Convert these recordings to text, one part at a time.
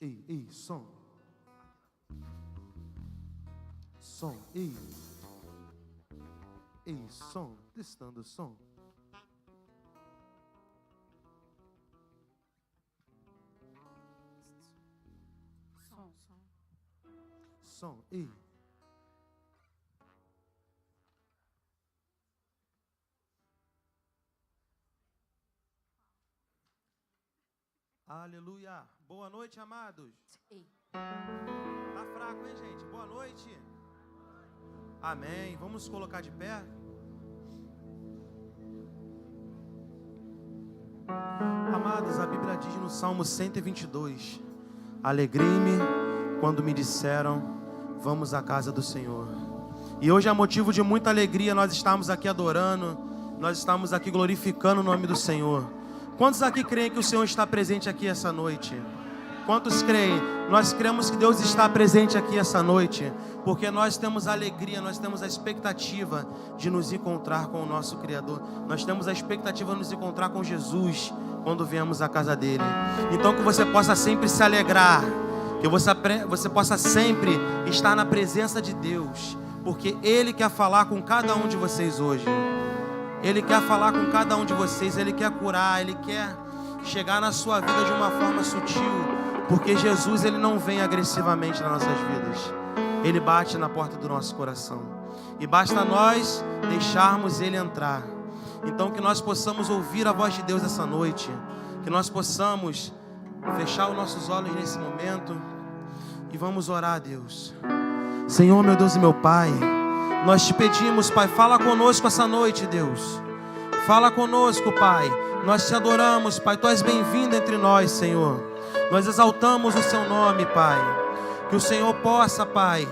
Ei, som. Som, ei, som. Testando o som. Som, ei. Aleluia. Boa noite, amados. Tá fraco, hein, gente? Boa noite. Amém. Vamos colocar de pé. Amados, a Bíblia diz no Salmo 122: alegrei-me quando me disseram, vamos à casa do Senhor. E hoje é motivo de muita alegria nós estamos aqui adorando, nós estamos aqui glorificando o nome do Senhor. Quantos aqui creem que o Senhor está presente aqui essa noite? Quantos creem? Nós cremos que Deus está presente aqui essa noite, porque nós temos a alegria, nós temos a expectativa de nos encontrar com o nosso Criador. Nós temos a expectativa de nos encontrar com Jesus quando viemos à casa dele. Então que você possa sempre se alegrar, que você possa sempre estar na presença de Deus, porque Ele quer falar com cada um de vocês hoje. Ele quer falar com cada um de vocês, Ele quer curar, Ele quer chegar na sua vida de uma forma sutil, porque Jesus, Ele não vem agressivamente nas nossas vidas. Ele bate na porta do nosso coração. E basta nós deixarmos Ele entrar. Então que nós possamos ouvir a voz de Deus essa noite. Que nós possamos fechar os nossos olhos nesse momento. E vamos orar a Deus. Senhor, meu Deus e meu Pai, nós te pedimos, Pai, fala conosco essa noite, Deus. Fala conosco, Pai. Nós te adoramos, Pai. Tu és bem-vindo entre nós, Senhor. Nós exaltamos o Seu nome, Pai. Que o Senhor possa, Pai,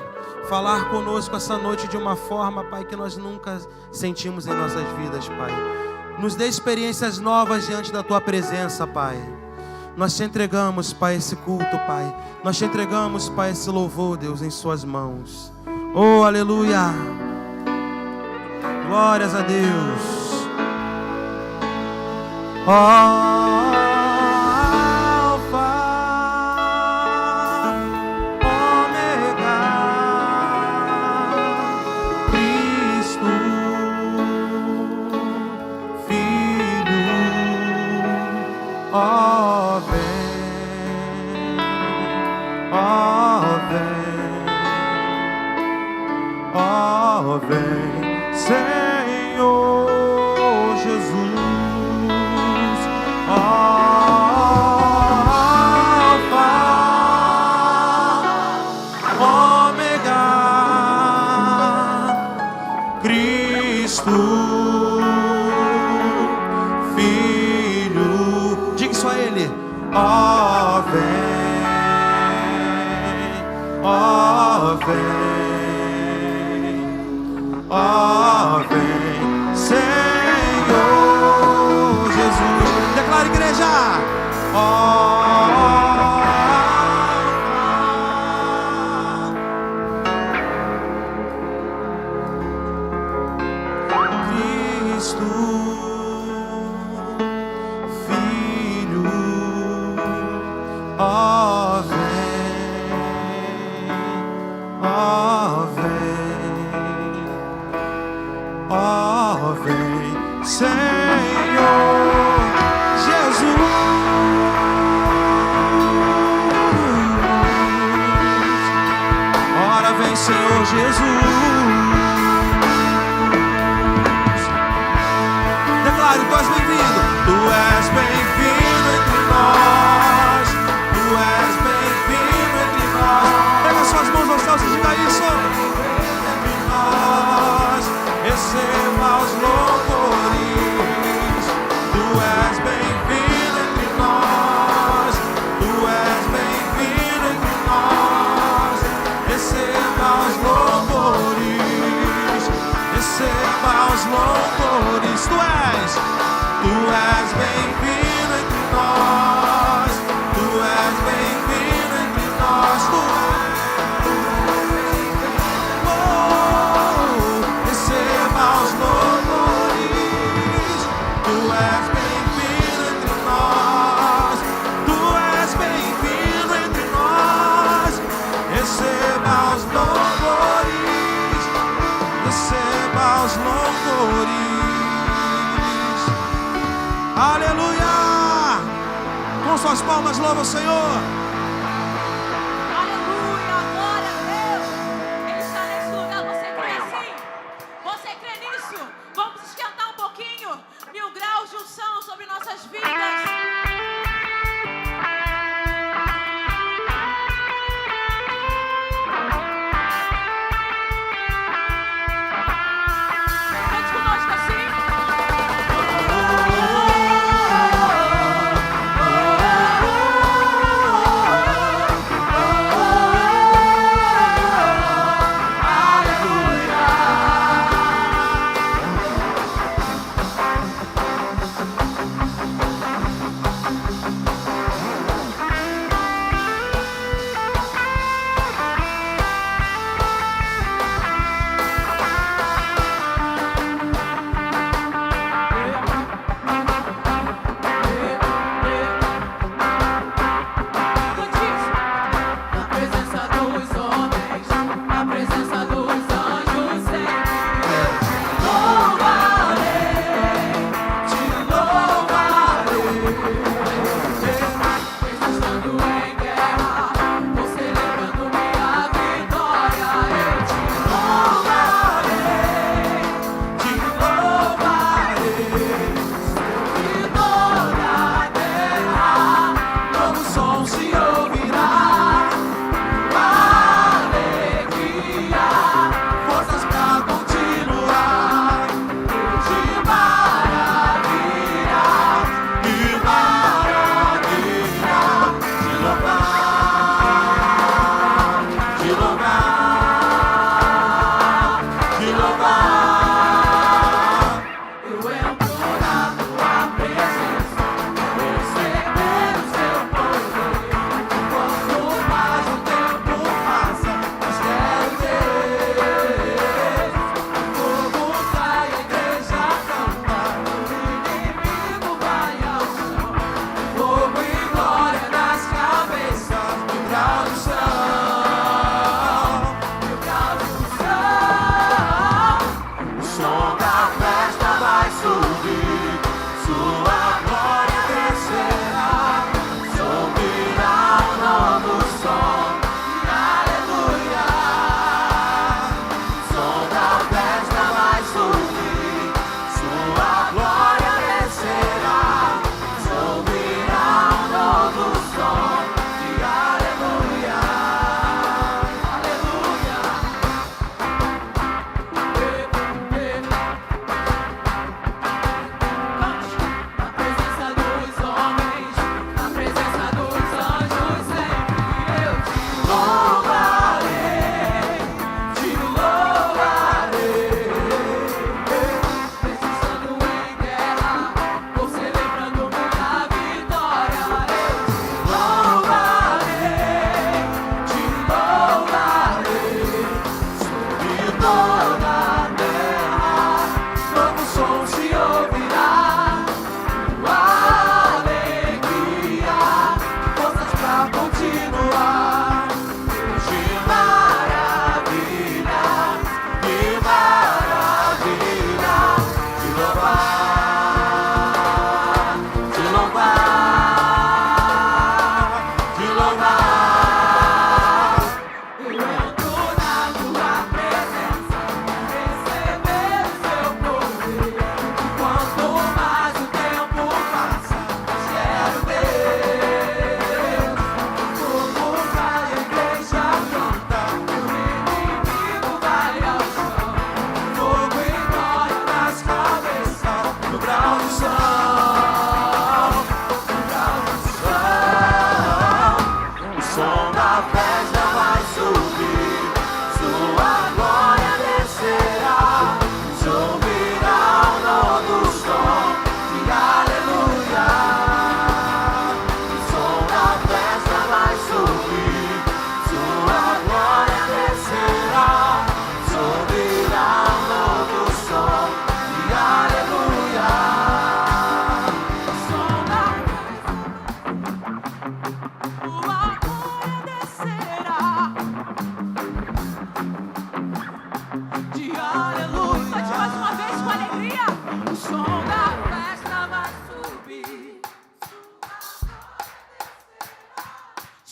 falar conosco essa noite de uma forma, Pai, que nós nunca sentimos em nossas vidas, Pai. Nos dê experiências novas diante da Tua presença, Pai. Nós te entregamos, Pai, esse culto, Pai. Nós te entregamos, Pai, esse louvor, Deus, em Suas mãos. Oh, aleluia. Glórias a Deus. Vem, Senhor Jesus, Alfa, Ômega, Cristo, Filho, diga isso a Ele, ó vem, vem, Senhor Jesus. Declara, igreja. Cristo, Filho, vem, Senhor Jesus. Ora vem, Senhor Jesus. Declare, tu és bem-vindo. Tu és bem-vindo entre nós. Tu és bem-vindo entre nós. Pega suas mãos aos céus e diga isso. Entre nós. Receba os louvores. Tu és bem-vindo entre nós. Tu és bem-vindo entre nós. Receba os louvores. Receba os louvores. Tu és bem-vindo entre nós. Tu és bem-vindo entre nós. Tu és. Tu és bem-vindo entre nós. Tu és bem-vindo entre aos louvores. Aleluia! Com suas palmas, louva o Senhor. Aleluia, glória a Deus. Ele está nesse lugar, você crê assim? Você crê nisso? Vamos esquentar um pouquinho. 1000 graus de unção sobre nossas vidas.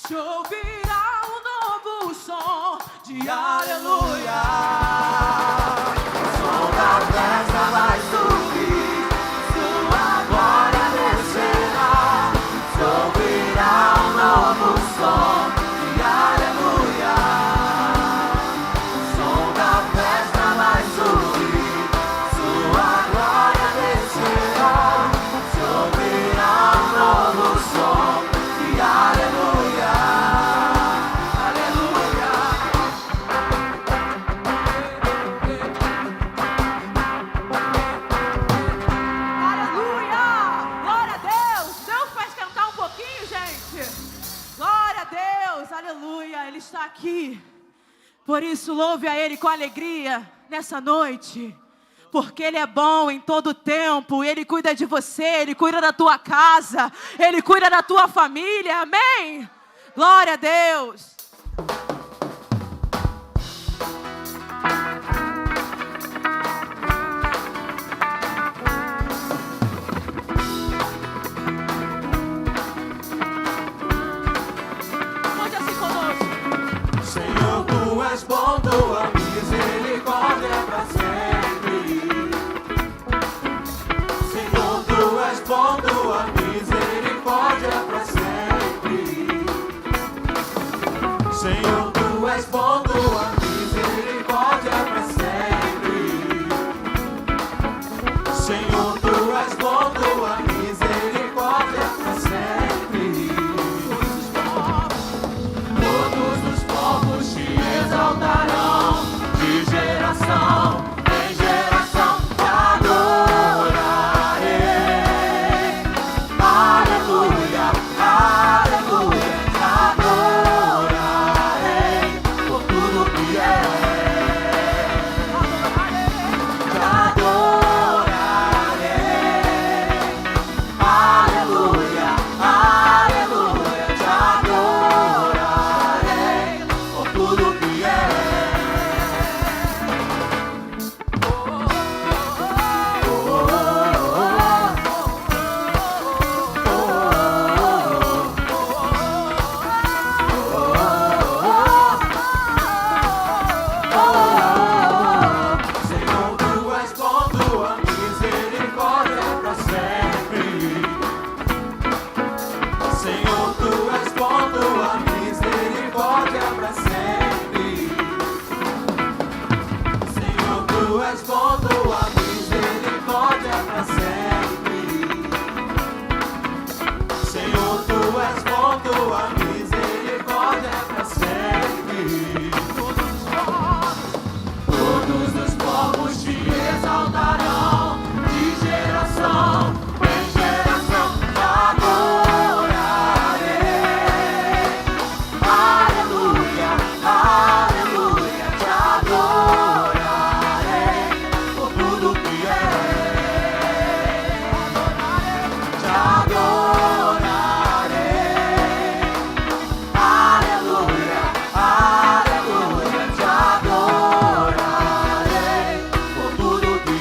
se ouvirá um novo som de aleluia. O som da festa vai subir, sua glória descerá. Se ouvirá um novo som de aleluia. O som da festa vai subir, sua glória descerá. Se ouvirá um novo som de aleluia. Aleluia. Aleluia! Glória a Deus! Deus vai esquentar um pouquinho, gente. Glória a Deus! Aleluia! Ele está aqui. Por isso, louve a Ele com alegria nessa noite. Porque Ele é bom em todo tempo. Ele cuida de você, Ele cuida da tua casa, Ele cuida da tua família. Amém? Glória a Deus! Pode assim conosco. Senhor, tu és bom, tua misericórdia é pra sempre. Senhor, tu és bom, tua misericórdia é pra sempre. Senhor, tu és bom, tua misericórdia é pra sempre. Senhor, tu és bom, tua misericórdia é pra sempre. Todos os povos te exaltarão, de geração em geração te adorarei. Aleluia, aleluia, te adorarei por tudo que te adorarei. Aleluia, aleluia, te adorarei por tudo que Senhor, tu és bom, tua misericórdia é pra sempre. Senhor, tu és bom, tua misericórdia é pra sempre. Senhor, tu és bom, tua misericórdia é pra sempre. Senhor, tu és bom, tua misericórdia é pra sempre. Todos os povos te exaltarão, de geração em geração te adorarei. Aleluia, aleluia, te adorarei por tudo que te adorarei. Aleluia, aleluia, te adorarei por tudo que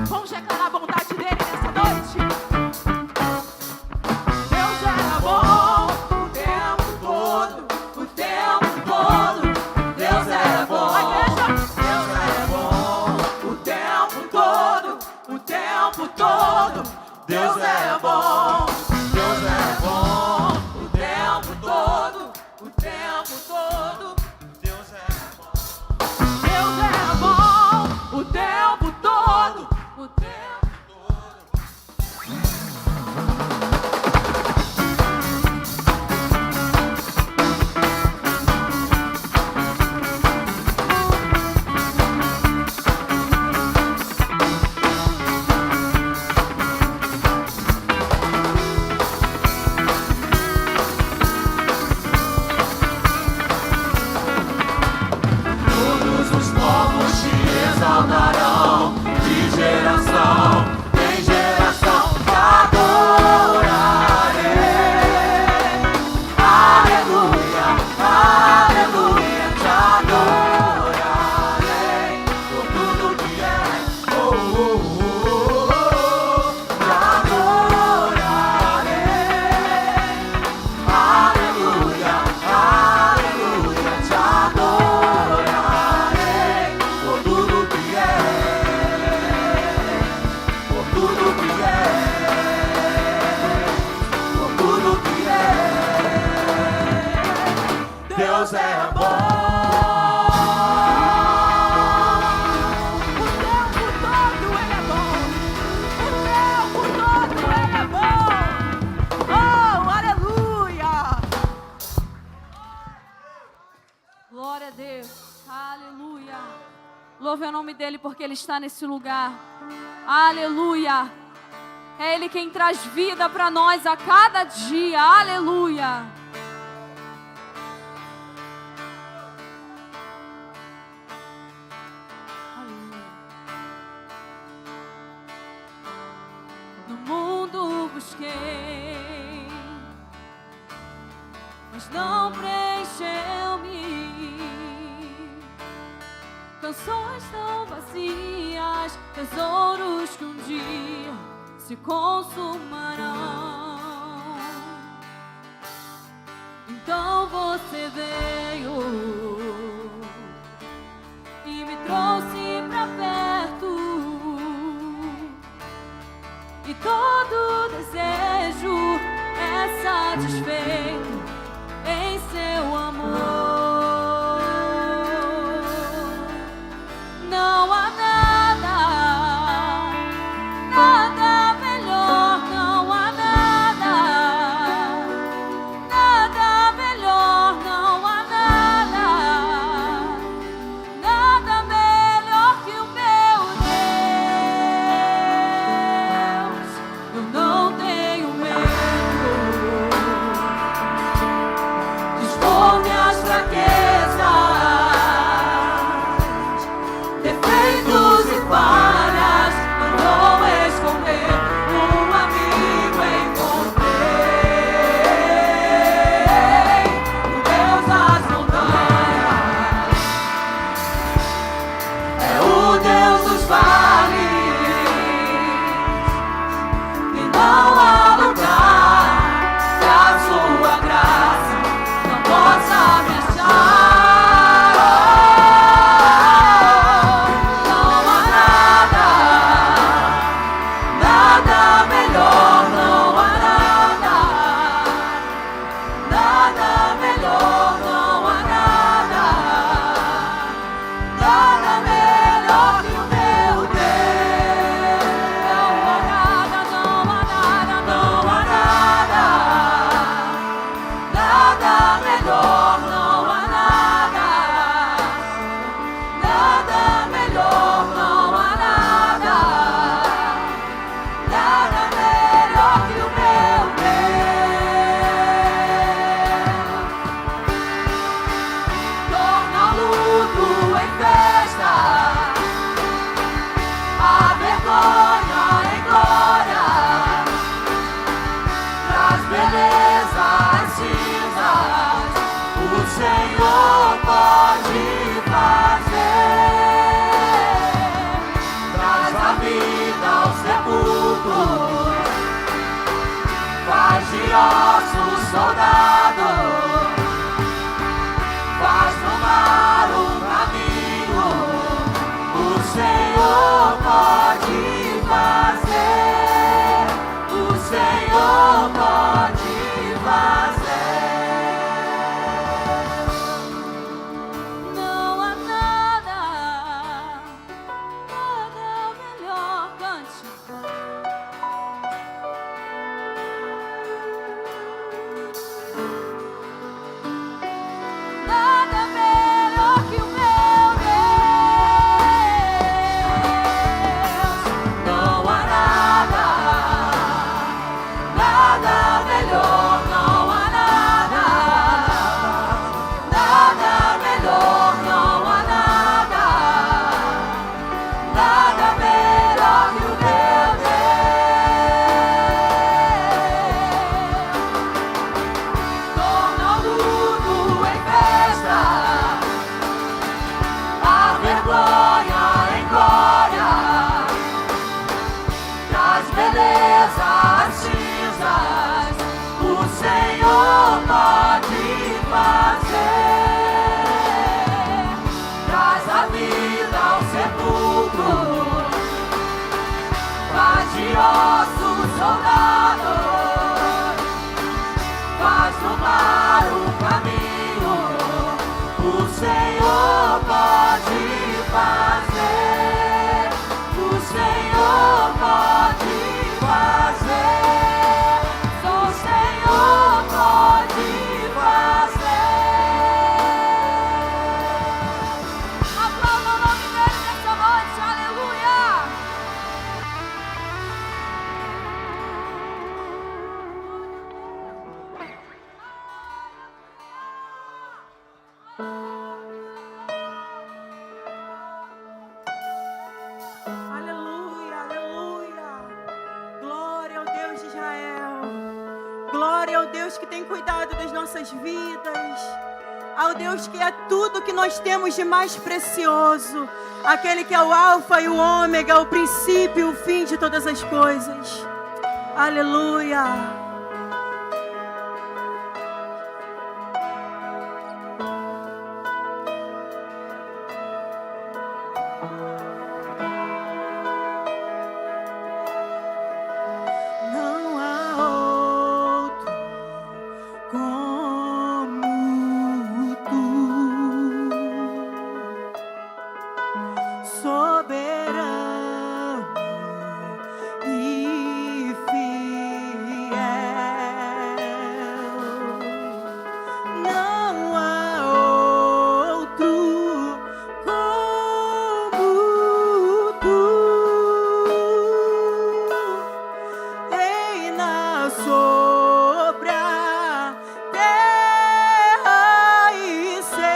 Vamos declarar a bondade dele nessa noite. Deus era bom o tempo todo, o tempo todo. Deus era bom. A igreja. Deus era bom o tempo todo, o tempo todo. Deus era bom. Deus era bom o tempo todo, o tempo todo. Deus é bom. Deus era bom o tempo todo, o tempo todo. Deus é bom. Glória a Deus, aleluia. Louve o nome dele porque ele está nesse lugar, aleluia. É ele quem traz vida para nós a cada dia, aleluia. No mundo busquei, mas não preencheu-me. Canções tão vazias, tesouros que um dia se consumarão. Então você veio e me trouxe pra perto, e todo desejo é satisfeito em seu amor. Não há nada, nada melhor, não há nada, nada melhor, não há nada, nada melhor que o meu Deus. Eu não tenho medo de expor minhas fraquezas, defeitos e falhas, não vou esconder. Um amigo encontrei, o Deus das montanhas, é o Deus dos vales, e não há lugar que a sua graça não possa me achar. Senhor pode fazer, traz a vida ao sepulcro, faz de ossos soldado, faz no mar um caminho. O Senhor pode fazer, o Senhor pode fazer. Ossos soldados, faz no mar um caminho. fazer, só o Senhor pode fazer. Aplauda o nome dele nessa noite, aleluia! Aleluia, aleluia. Glória ao Deus de Israel. Glória ao Deus que tem cuidado das nossas vidas. Ao Deus que é tudo que nós temos de mais precioso. Aquele que é o alfa e o ômega, o princípio e o fim de todas as coisas. Aleluia. Não há outro como tu, soberano e fiel. Não há outro como tu. Reina sobre a terra e céu.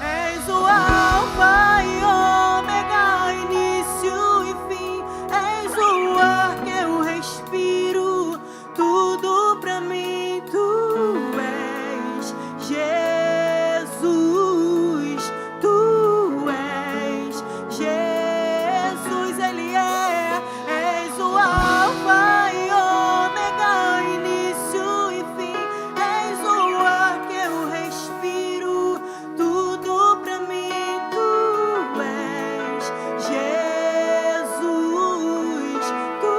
És o alfa e ômega, início e fim. És o ar que eu respiro, tudo pra mim. Tu és Jesus, tu és Jesus, Ele é. És o alfa e ômega, início e fim. És o ar que eu respiro, tudo pra mim. Tu és Jesus, tu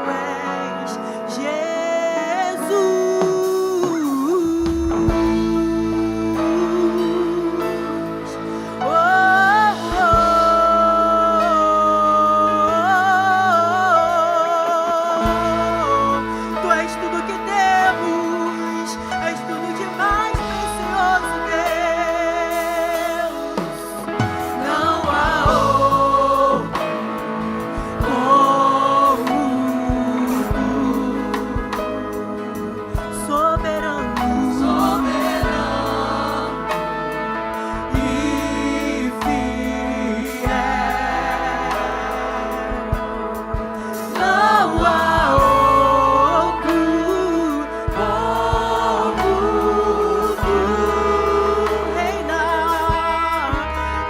és Jesus. Oh, tu és tudo que temos, és tudo de mais precioso, Deus. Não há outro como tu, soberano e fiel. Não há outro como tu.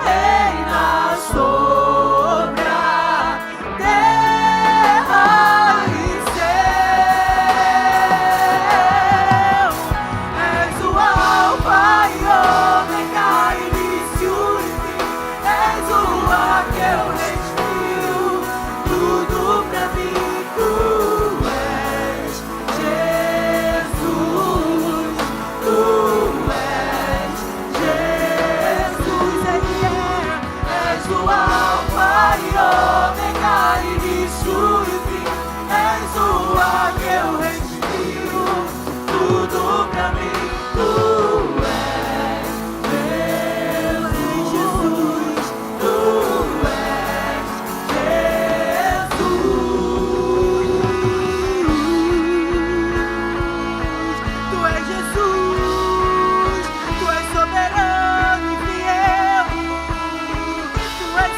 Reina sobre a terra e céu. És o alfa e ômega, início e fim. És o ar que eu respiro, tudo pra mim. Tu és Jesus, tu és Jesus, Ele é. És o alfa e ômega, início e fim. És o ar que eu respiro, tudo pra mim. Tu és Jesus, tu és Jesus. Tu és Jesus, tu és soberano e fiel. Tu és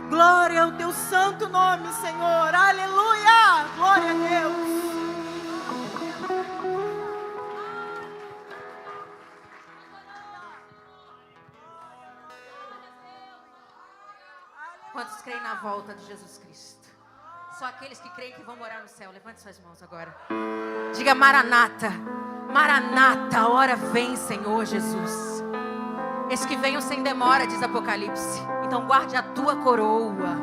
Glória ao teu santo nome, Senhor. Aleluia. Glória a Deus. Quantos creem na volta de Jesus Cristo? Só aqueles que creem que vão morar no céu. Levante suas mãos agora. Diga: Maranata, Maranata, a hora vem, Senhor Jesus. Eis que venham sem demora, diz Apocalipse. Então guarde a tua coroa.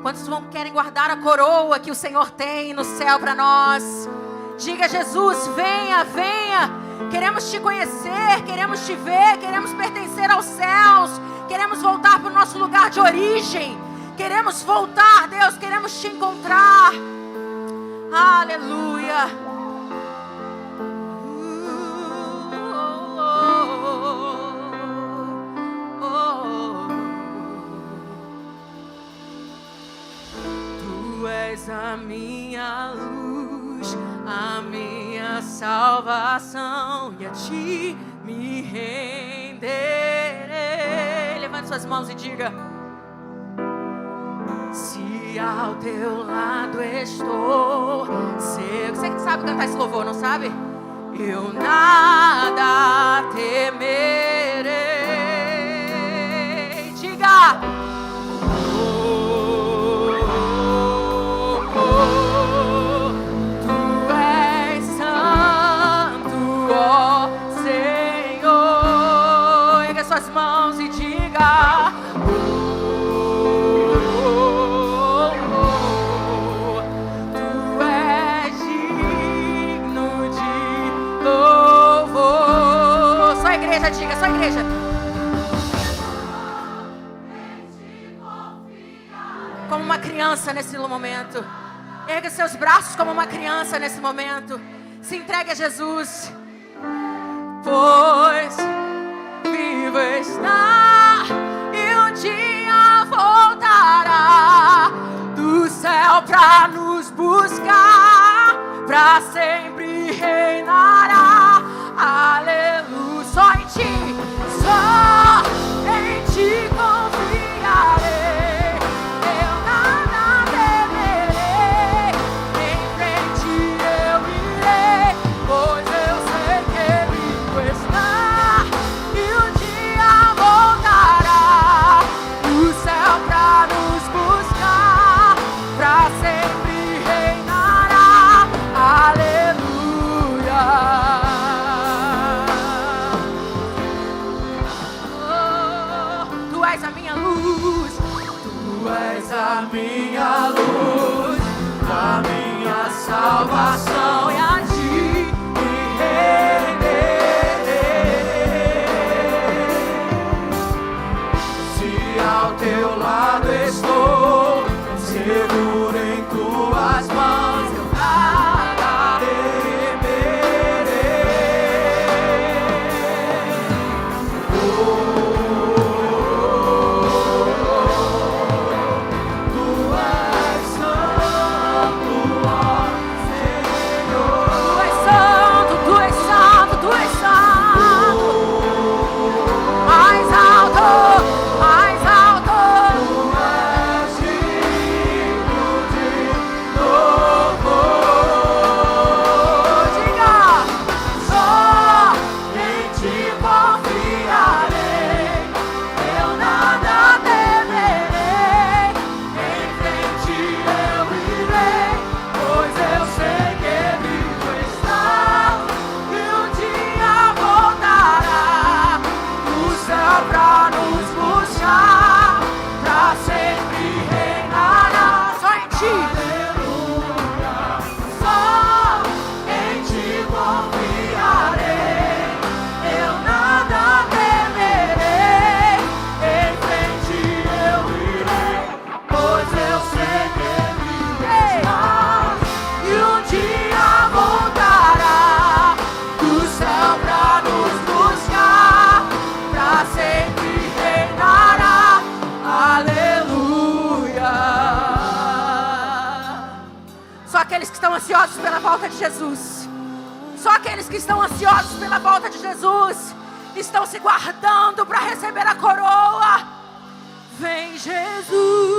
Quantos querem guardar a coroa que o Senhor tem no céu para nós? Diga: Jesus, venha, venha. Queremos te conhecer, queremos te ver, queremos pertencer aos céus. Queremos voltar para o nosso lugar de origem. Queremos voltar, Deus, queremos te encontrar. Aleluia. Tu és a minha luz, a minha salvação, e a ti me renderei. Levante suas mãos e diga: se ao teu lado estou seguro. Você que sabe cantar esse louvor, não sabe? Eu nada temerei. Diga: tu és santo, ó Senhor. Erga suas mãos e diga: diga, só a igreja. Como uma criança nesse momento. Erga seus braços como uma criança nesse momento. Se entregue a Jesus. Pois vivo está e um dia voltará do céu pra nos buscar, pra sempre reinará. Aleluia. Só em ti, só em ti confiarei. Eu nada temerei, em frente eu irei, pois eu sei que vivo está e um dia voltará do céu pra nos buscar, pra sempre reinará. Aleluia. A minha luz, a minha salvação, e a ti me renderei. Se ao teu lado estou, seguro em tuas mãos, eu nada temerei. Aqueles que estão ansiosos pela volta de Jesus. Só aqueles que estão ansiosos pela volta de Jesus estão se guardando para receber a coroa. Vem Jesus.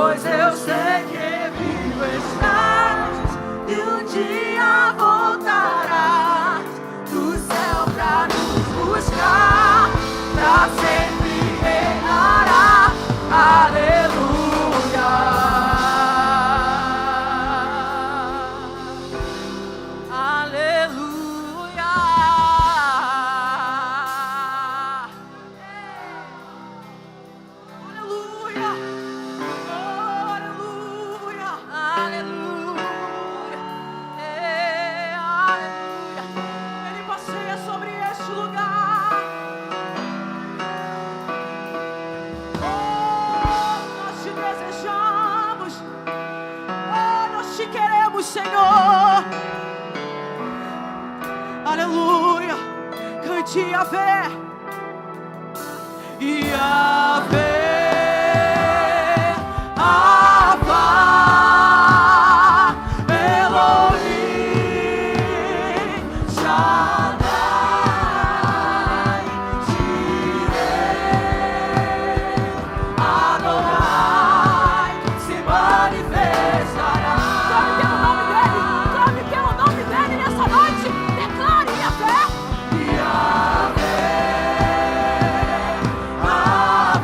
pois eu sei que vivo estás e um dia voltará do céu pra nos buscar, pra sempre reinará. Aleluia, aleluia. Aleluia. Oh, aleluia. Aleluia, aleluia. Ele passeia sobre este lugar. Oh, nós te desejamos. Oh, nós te queremos, Senhor. Aleluia. Cante Yahvé. Yahvé. Clame pelo nome dele nessa noite. Declare Yahvé. Ave,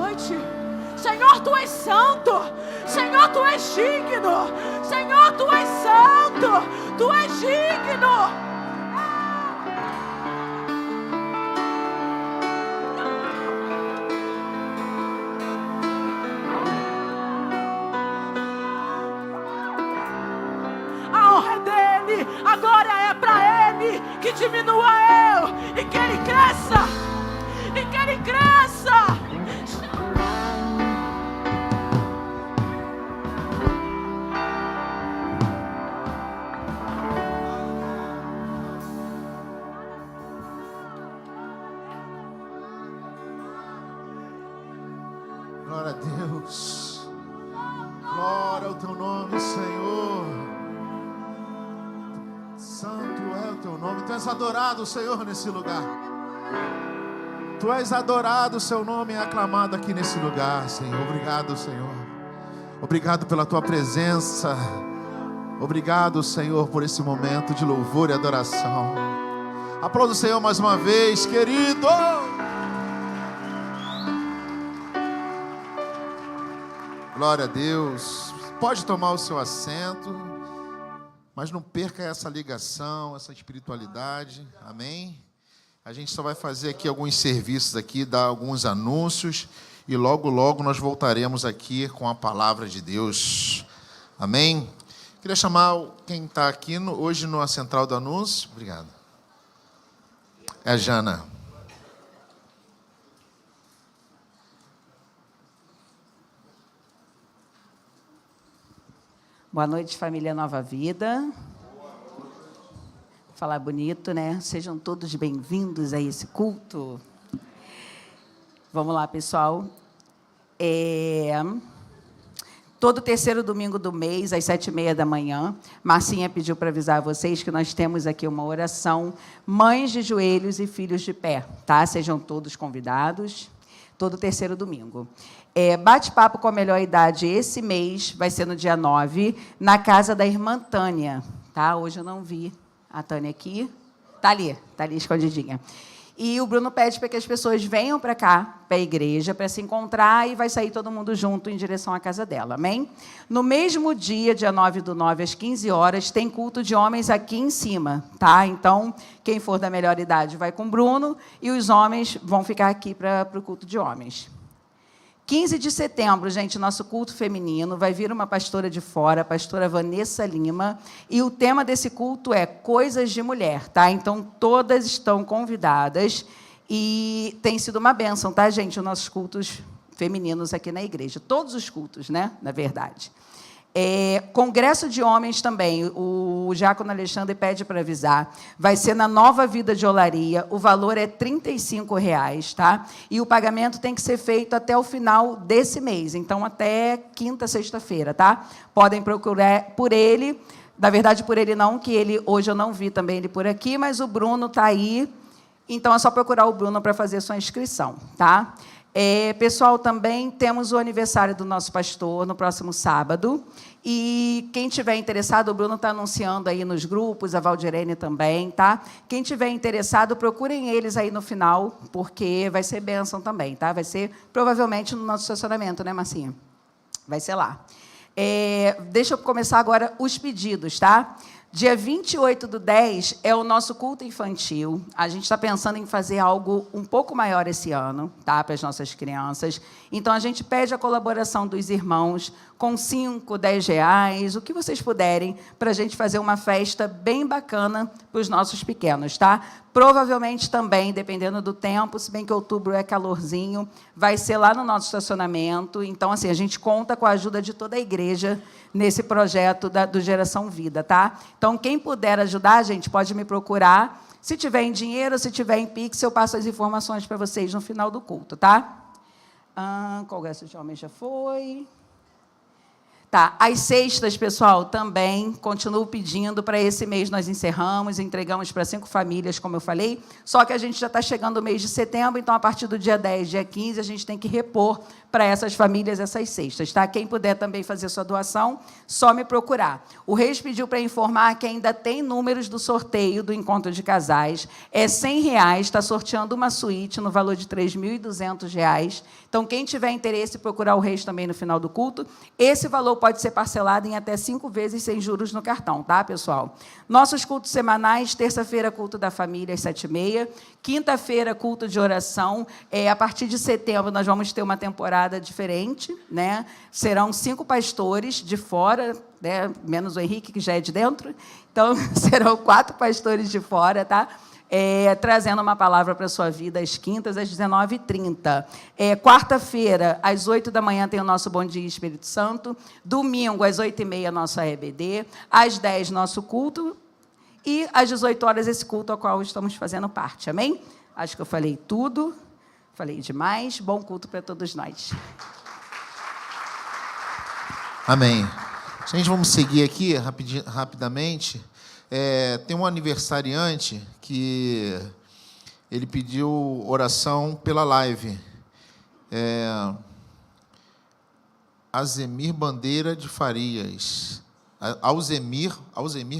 noite. Senhor, Tu és santo. Senhor, Tu és digno. Senhor, Tu és santo. Tu és digno. A glória é para Ele, que diminua eu e que Ele cresça, e que Ele cresça. Glória a Deus, glória ao Teu nome, Senhor. Santo é o Teu nome. Tu és adorado, Senhor, nesse lugar. Tu és adorado, o Seu nome é aclamado aqui nesse lugar, Senhor. Obrigado, Senhor. Obrigado pela Tua presença. Obrigado, Senhor, por esse momento de louvor e adoração. Aplauda o Senhor mais uma vez, querido. Glória a Deus. Pode tomar o seu assento. Mas não perca essa ligação, essa espiritualidade, amém? A gente só vai fazer aqui alguns serviços aqui, dar alguns anúncios e logo, logo nós voltaremos aqui com a palavra de Deus, amém? Queria chamar quem está aqui hoje na central do anúncio, obrigado. É a Jana. Boa noite, família Nova Vida. Falar bonito, né? Sejam todos bem-vindos a esse culto. Vamos lá, pessoal. Todo terceiro domingo do mês, às 7h30 da manhã, Marcinha pediu para avisar vocês que nós temos aqui uma oração, mães de joelhos e filhos de pé, tá? Sejam todos convidados. Todo terceiro domingo. Bate-papo com a melhor idade esse mês, vai ser no dia 9, na casa da irmã Tânia. Tá? Hoje eu não vi a Tânia aqui. Está ali escondidinha. E o Bruno pede para que as pessoas venham para cá, para a igreja, para se encontrar, e vai sair todo mundo junto em direção à casa dela, amém? No mesmo dia 9/9, às 15 horas, tem culto de homens aqui em cima, tá? Então, quem for da melhor idade vai com o Bruno, e os homens vão ficar aqui para o culto de homens. 15 de setembro, gente, nosso culto feminino, vai vir uma pastora de fora, a pastora Vanessa Lima, e o tema desse culto é Coisas de Mulher, tá? Então, todas estão convidadas, e tem sido uma bênção, tá, gente, os nossos cultos femininos aqui na igreja. Todos os cultos, né, na verdade. Congresso de homens também, o diácono Alexandre pede para avisar, vai ser na Nova Vida de Olaria, o valor é R$ 35, tá? E o pagamento tem que ser feito até o final desse mês, então até quinta, sexta-feira, tá? Podem procurar por ele, na verdade por ele não, que ele, hoje eu não vi também ele por aqui, mas o Bruno está aí, então é só procurar o Bruno para fazer sua inscrição, tá? Pessoal, também temos o aniversário do nosso pastor no próximo sábado. E quem tiver interessado, o Bruno está anunciando aí nos grupos, a Valdirene também, tá? Quem tiver interessado, procurem eles aí no final, porque vai ser bênção também, tá? Vai ser provavelmente no nosso estacionamento, né, Marcinha? Vai ser lá. Deixa eu começar agora os pedidos, tá? Dia 28/10 é o nosso culto infantil. A gente está pensando em fazer algo um pouco maior esse ano, tá, para as nossas crianças. Então, a gente pede a colaboração dos irmãos com 5, 10 reais, o que vocês puderem, para a gente fazer uma festa bem bacana para os nossos pequenos, tá? Provavelmente também, dependendo do tempo, se bem que outubro é calorzinho, vai ser lá no nosso estacionamento. Então, assim, a gente conta com a ajuda de toda a igreja nesse projeto do Geração Vida, tá? Então, quem puder ajudar, gente, pode me procurar. Se tiver em dinheiro, se tiver em Pix, eu passo as informações para vocês no final do culto, tá? Congresso de Homens já foi. Tá, as cestas, pessoal, também continuo pedindo. Para esse mês nós encerramos, entregamos para 5 famílias, como eu falei, só que a gente já está chegando o mês de setembro, então a partir do dia 10, dia 15, a gente tem que repor para essas famílias essas cestas, tá? Quem puder também fazer sua doação, só me procurar. O Reis pediu para informar que ainda tem números do sorteio do Encontro de Casais, é R$100, está sorteando uma suíte no valor de R$3.200, então quem tiver interesse, procurar o Reis também no final do culto. Esse valor pode ser parcelado em até 5 vezes sem juros no cartão, tá, pessoal? Nossos cultos semanais, terça-feira, culto da família, às 7h30, quinta-feira, culto de oração. A partir de setembro, nós vamos ter uma temporada diferente, né? Serão 5 pastores de fora, né? Menos o Henrique, que já é de dentro. Então, serão 4 pastores de fora, tá? Trazendo uma palavra para a sua vida às quintas, às 19h30. Quarta-feira, às 8 da manhã, tem o nosso Bom Dia Espírito Santo. Domingo, às 8h30, nosso EBD. Às 10, nosso culto. E às 18 horas, esse culto ao qual estamos fazendo parte. Amém? Acho que eu falei tudo. Falei demais. Bom culto para todos nós. Amém. Gente, vamos seguir aqui rapidamente. Tem um aniversariante que ele pediu oração pela live. Alzemir Bandeira de Farias. Alzemir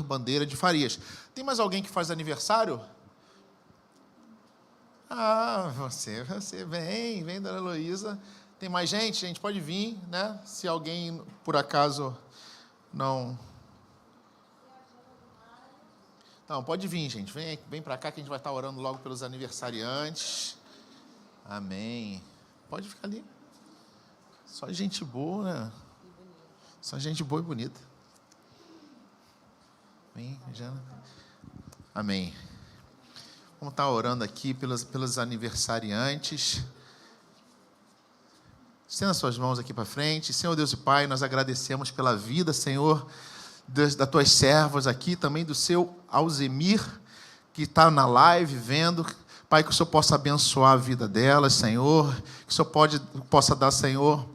Bandeira de Farias. Tem mais alguém que faz aniversário? Ah, você vem, dona Heloísa. Tem mais gente? A gente pode vir, né? Se alguém, por acaso, não... Não, pode vir, gente. Vem para cá que a gente vai estar orando logo pelos aniversariantes. Amém. Pode ficar ali. Só gente boa, né? Só gente boa e bonita. Vem, Jana. Amém. Vamos estar orando aqui pelos aniversariantes. Estenda suas mãos aqui para frente. Senhor Deus e Pai, nós agradecemos pela vida, Senhor, das tuas servas aqui, também do seu Alzemir, que está na live vendo. Pai, que o Senhor possa abençoar a vida delas, Senhor. Que o Senhor possa dar, Senhor,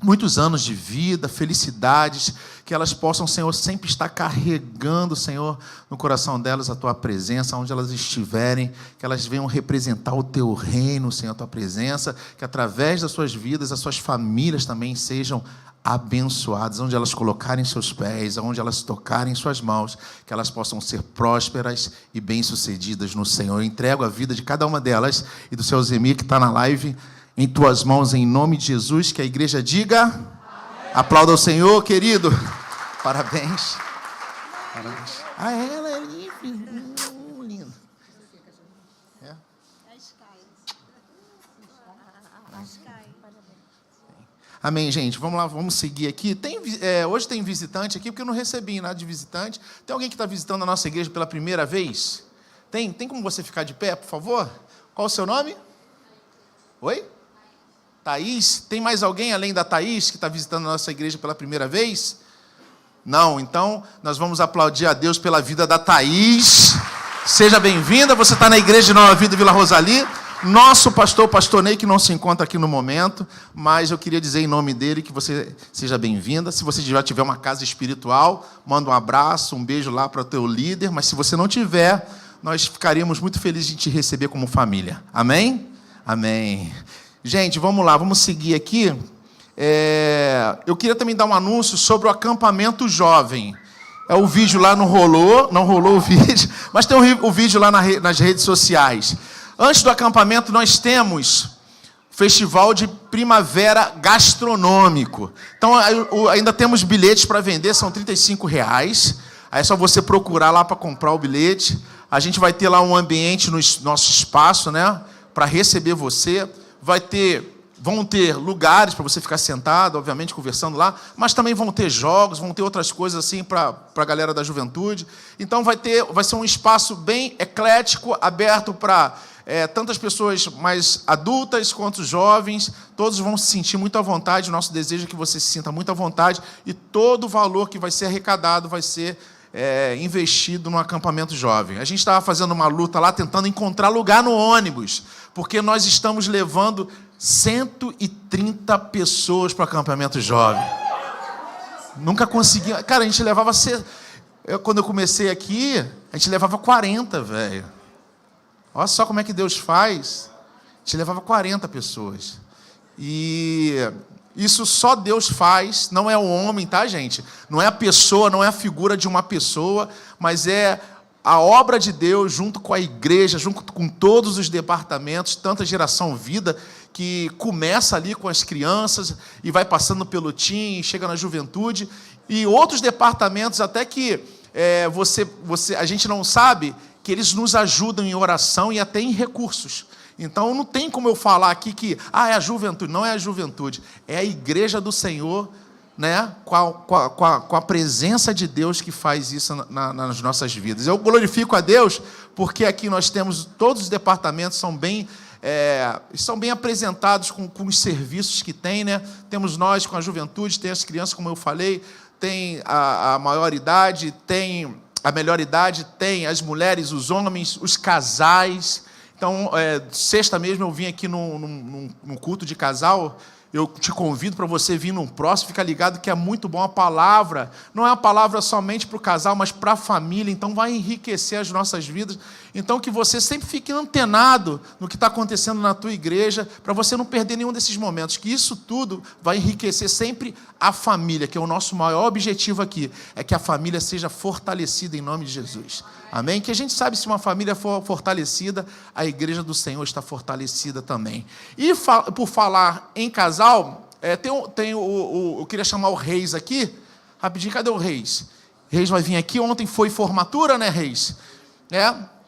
muitos anos de vida, felicidades, que elas possam, Senhor, sempre estar carregando, Senhor, no coração delas a Tua presença, onde elas estiverem, que elas venham representar o Teu reino, Senhor, a Tua presença, que através das suas vidas, as suas famílias também sejam abençoadas, onde elas colocarem seus pés, onde elas tocarem suas mãos, que elas possam ser prósperas e bem-sucedidas no Senhor. Eu entrego a vida de cada uma delas e do seu Alzemir, que está na live, em tuas mãos, em nome de Jesus, que a igreja diga. Amém. Aplauda o Senhor, querido. Parabéns. Parabéns. Ela é livre. Lindo. Amém, gente. Vamos lá, vamos seguir aqui. Hoje tem visitante aqui, porque eu não recebi nada de visitante. Tem alguém que está visitando a nossa igreja pela primeira vez? Tem como você ficar de pé, por favor? Qual o seu nome? Oi? Thaís? Tem mais alguém além da Thaís que está visitando a nossa igreja pela primeira vez? Não, então nós vamos aplaudir a Deus pela vida da Thaís. Seja bem-vinda, você está na igreja de Nova Vida Vila Rosali. Nosso pastor Ney, que não se encontra aqui no momento, mas eu queria dizer em nome dele que você seja bem-vinda. Se você já tiver uma casa espiritual, manda um abraço, um beijo lá para o teu líder, mas se você não tiver, nós ficaríamos muito felizes de te receber como família. Amém? Amém. Gente, vamos lá, vamos seguir aqui. Eu queria também dar um anúncio sobre o acampamento jovem. O vídeo lá não rolou o vídeo, mas tem o vídeo lá nas redes sociais. Antes do acampamento, nós temos Festival de Primavera Gastronômico. Então, ainda temos bilhetes para vender, são R$35. Aí é só você procurar lá para comprar o bilhete. A gente vai ter lá um ambiente no nosso espaço, né, para receber você. Vão ter lugares para você ficar sentado, obviamente, conversando lá, mas também vão ter jogos, vão ter outras coisas assim para a galera da juventude. Então, vai ser um espaço bem eclético, aberto para tantas pessoas mais adultas quanto jovens. Todos vão se sentir muito à vontade. O nosso desejo é que você se sinta muito à vontade e todo o valor que vai ser arrecadado vai ser investido no acampamento jovem. A gente estava fazendo uma luta lá, tentando encontrar lugar no ônibus, porque nós estamos levando 130 pessoas para o acampamento jovem. Nunca conseguia. Cara, a gente levava... Quando eu comecei aqui, a gente levava 40, velho. Olha só como é que Deus faz. A gente levava 40 pessoas. E isso só Deus faz, não é o homem, tá, gente? Não é a pessoa, não é a figura de uma pessoa, mas é a obra de Deus junto com a igreja, junto com todos os departamentos, tanta geração vida, que começa ali com as crianças e vai passando pelo teen, chega na juventude, e outros departamentos até que a gente não sabe, que eles nos ajudam em oração e até em recursos. Então, não tem como eu falar aqui que é a juventude. Não é a juventude, é a igreja do Senhor, né? com a presença de Deus que faz isso nas nossas vidas. Eu glorifico a Deus, porque aqui nós temos, todos os departamentos são bem apresentados com os serviços que tem, né? Temos nós com a juventude, tem as crianças, como eu falei, tem a maioridade, tem a melhor idade, tem as mulheres, os homens, os casais. Então, sexta mesmo eu vim aqui num culto de casal. Eu te convido para você vir num próximo. Fica ligado que é muito bom a palavra. Não é uma palavra somente para o casal, mas para a família. Então, vai enriquecer as nossas vidas. Então, que você sempre fique antenado no que está acontecendo na tua igreja, para você não perder nenhum desses momentos. Que isso tudo vai enriquecer sempre a família, que é o nosso maior objetivo aqui. É que a família seja fortalecida em nome de Jesus. Amém? Que a gente sabe, se uma família for fortalecida, a igreja do Senhor está fortalecida também. E por falar em casal, eu queria chamar o Reis aqui. Rapidinho, cadê o Reis? Reis vai vir aqui. Ontem foi formatura, né, Reis?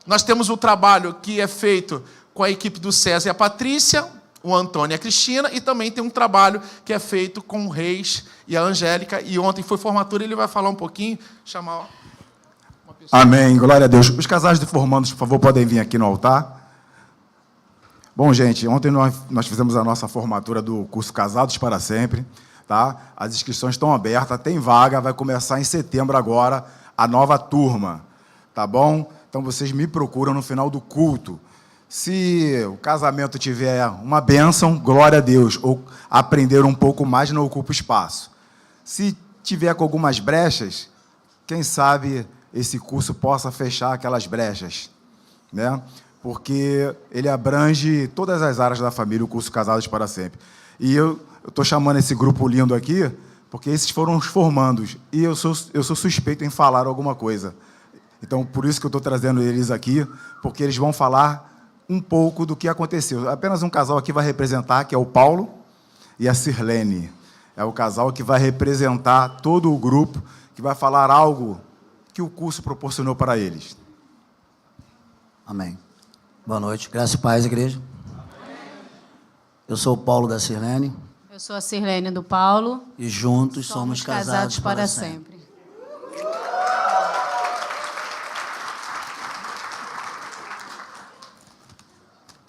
Nós temos o trabalho que é feito com a equipe do César e a Patrícia, o Antônio e a Cristina, e também tem um trabalho que é feito com o Reis e a Angélica. E ontem foi formatura, ele vai falar um pouquinho, chamar... Amém, glória a Deus. Os casais de formandos, por favor, podem vir aqui no altar. Bom, gente, ontem nós fizemos a nossa formatura do curso Casados para Sempre, tá? As inscrições estão abertas, tem vaga, vai começar em setembro agora a nova turma, tá bom? Então, vocês me procuram no final do culto. Se o casamento tiver uma bênção, glória a Deus, ou aprender um pouco mais, não ocupa espaço. Se tiver com algumas brechas, quem sabe esse curso possa fechar aquelas brechas, né? Porque ele abrange todas as áreas da família, o curso Casados para Sempre. E eu estou chamando esse grupo lindo aqui, porque esses foram os formandos, e eu sou suspeito em falar alguma coisa. Então, por isso que eu estou trazendo eles aqui, porque eles vão falar um pouco do que aconteceu. Apenas um casal aqui vai representar, que é o Paulo e a Sirlene. É o casal que vai representar todo o grupo, que vai falar algo que o curso proporcionou para eles. Amém. Boa noite. Graça e paz, igreja. Eu sou o Paulo da Sirlene. Eu sou a Sirlene do Paulo. E juntos somos casados para sempre.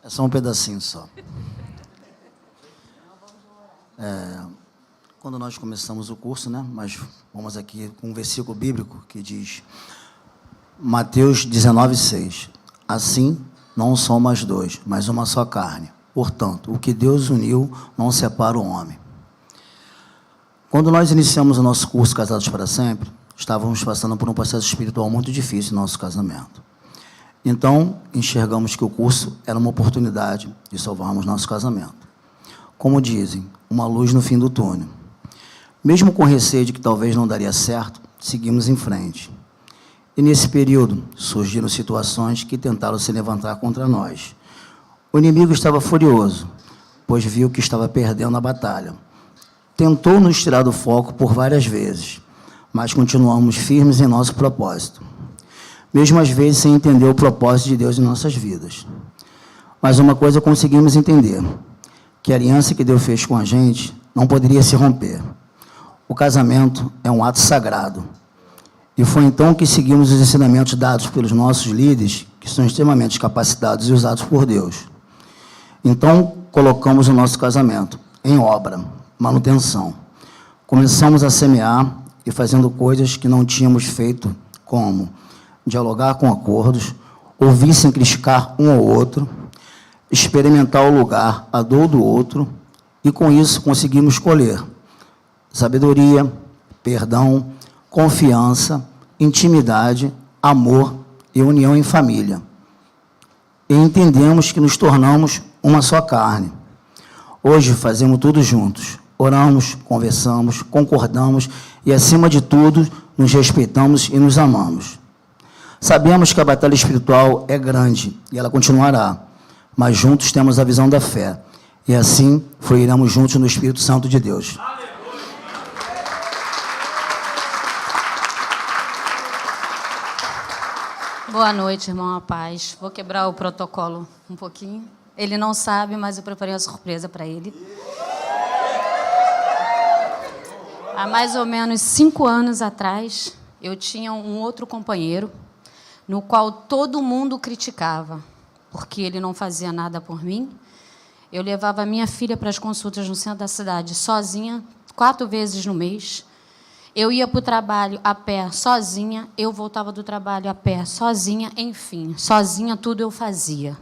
É só um pedacinho só. Quando nós começamos o curso, né, mas vamos aqui com um versículo bíblico que diz, Mateus 19:6, assim não são mais dois, mas uma só carne. Portanto, o que Deus uniu não separa o homem. Quando nós iniciamos o nosso curso Casados para Sempre, estávamos passando por um processo espiritual muito difícil no nosso casamento. Então, enxergamos que o curso era uma oportunidade de salvarmos nosso casamento. Como dizem, uma luz no fim do túnel. Mesmo com receio de que talvez não daria certo, seguimos em frente. E nesse período, surgiram situações que tentaram se levantar contra nós. O inimigo estava furioso, pois viu que estava perdendo a batalha. Tentou nos tirar do foco por várias vezes, mas continuamos firmes em nosso propósito. Mesmo às vezes sem entender o propósito de Deus em nossas vidas. Mas uma coisa conseguimos entender, que a aliança que Deus fez com a gente não poderia se romper. O casamento é um ato sagrado. E foi então que seguimos os ensinamentos dados pelos nossos líderes, que são extremamente capacitados e usados por Deus. Então, colocamos o nosso casamento em obra, manutenção. Começamos a semear e fazendo coisas que não tínhamos feito, como dialogar com acordos, ouvir sem criticar um ao outro, experimentar o lugar, a dor do outro, e com isso conseguimos colher sabedoria, perdão, confiança, intimidade, amor e união em família. E entendemos que nos tornamos uma só carne. Hoje fazemos tudo juntos. Oramos, conversamos, concordamos e, acima de tudo, nos respeitamos e nos amamos. Sabemos que a batalha espiritual é grande e ela continuará, mas juntos temos a visão da fé. E assim fluiremos juntos no Espírito Santo de Deus. Boa noite, irmão, a paz. Vou quebrar o protocolo um pouquinho. Ele não sabe, mas eu preparei uma surpresa para ele. Há mais ou menos 5 anos atrás, eu tinha um outro companheiro, no qual todo mundo criticava, porque ele não fazia nada por mim. Eu levava a minha filha para as consultas no centro da cidade, sozinha, 4 vezes no mês. Eu ia para o trabalho a pé, sozinha. Eu voltava do trabalho a pé, sozinha. Enfim, sozinha tudo eu fazia.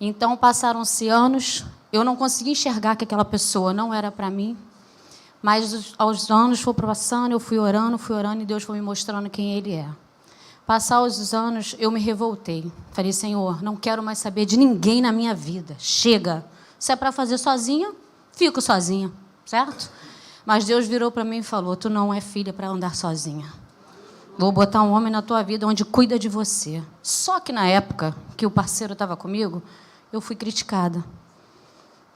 Então, passaram-se anos. Eu não conseguia enxergar que aquela pessoa não era para mim. Mas, aos anos, foi passando, eu fui orando, e Deus foi me mostrando quem Ele é. Passados os anos, eu me revoltei. Falei, Senhor, não quero mais saber de ninguém na minha vida. Chega. Se é para fazer sozinha, fico sozinha, certo? Mas Deus virou para mim e falou, tu não é filha para andar sozinha. Vou botar um homem na tua vida onde cuida de você. Só que na época que o parceiro estava comigo, eu fui criticada.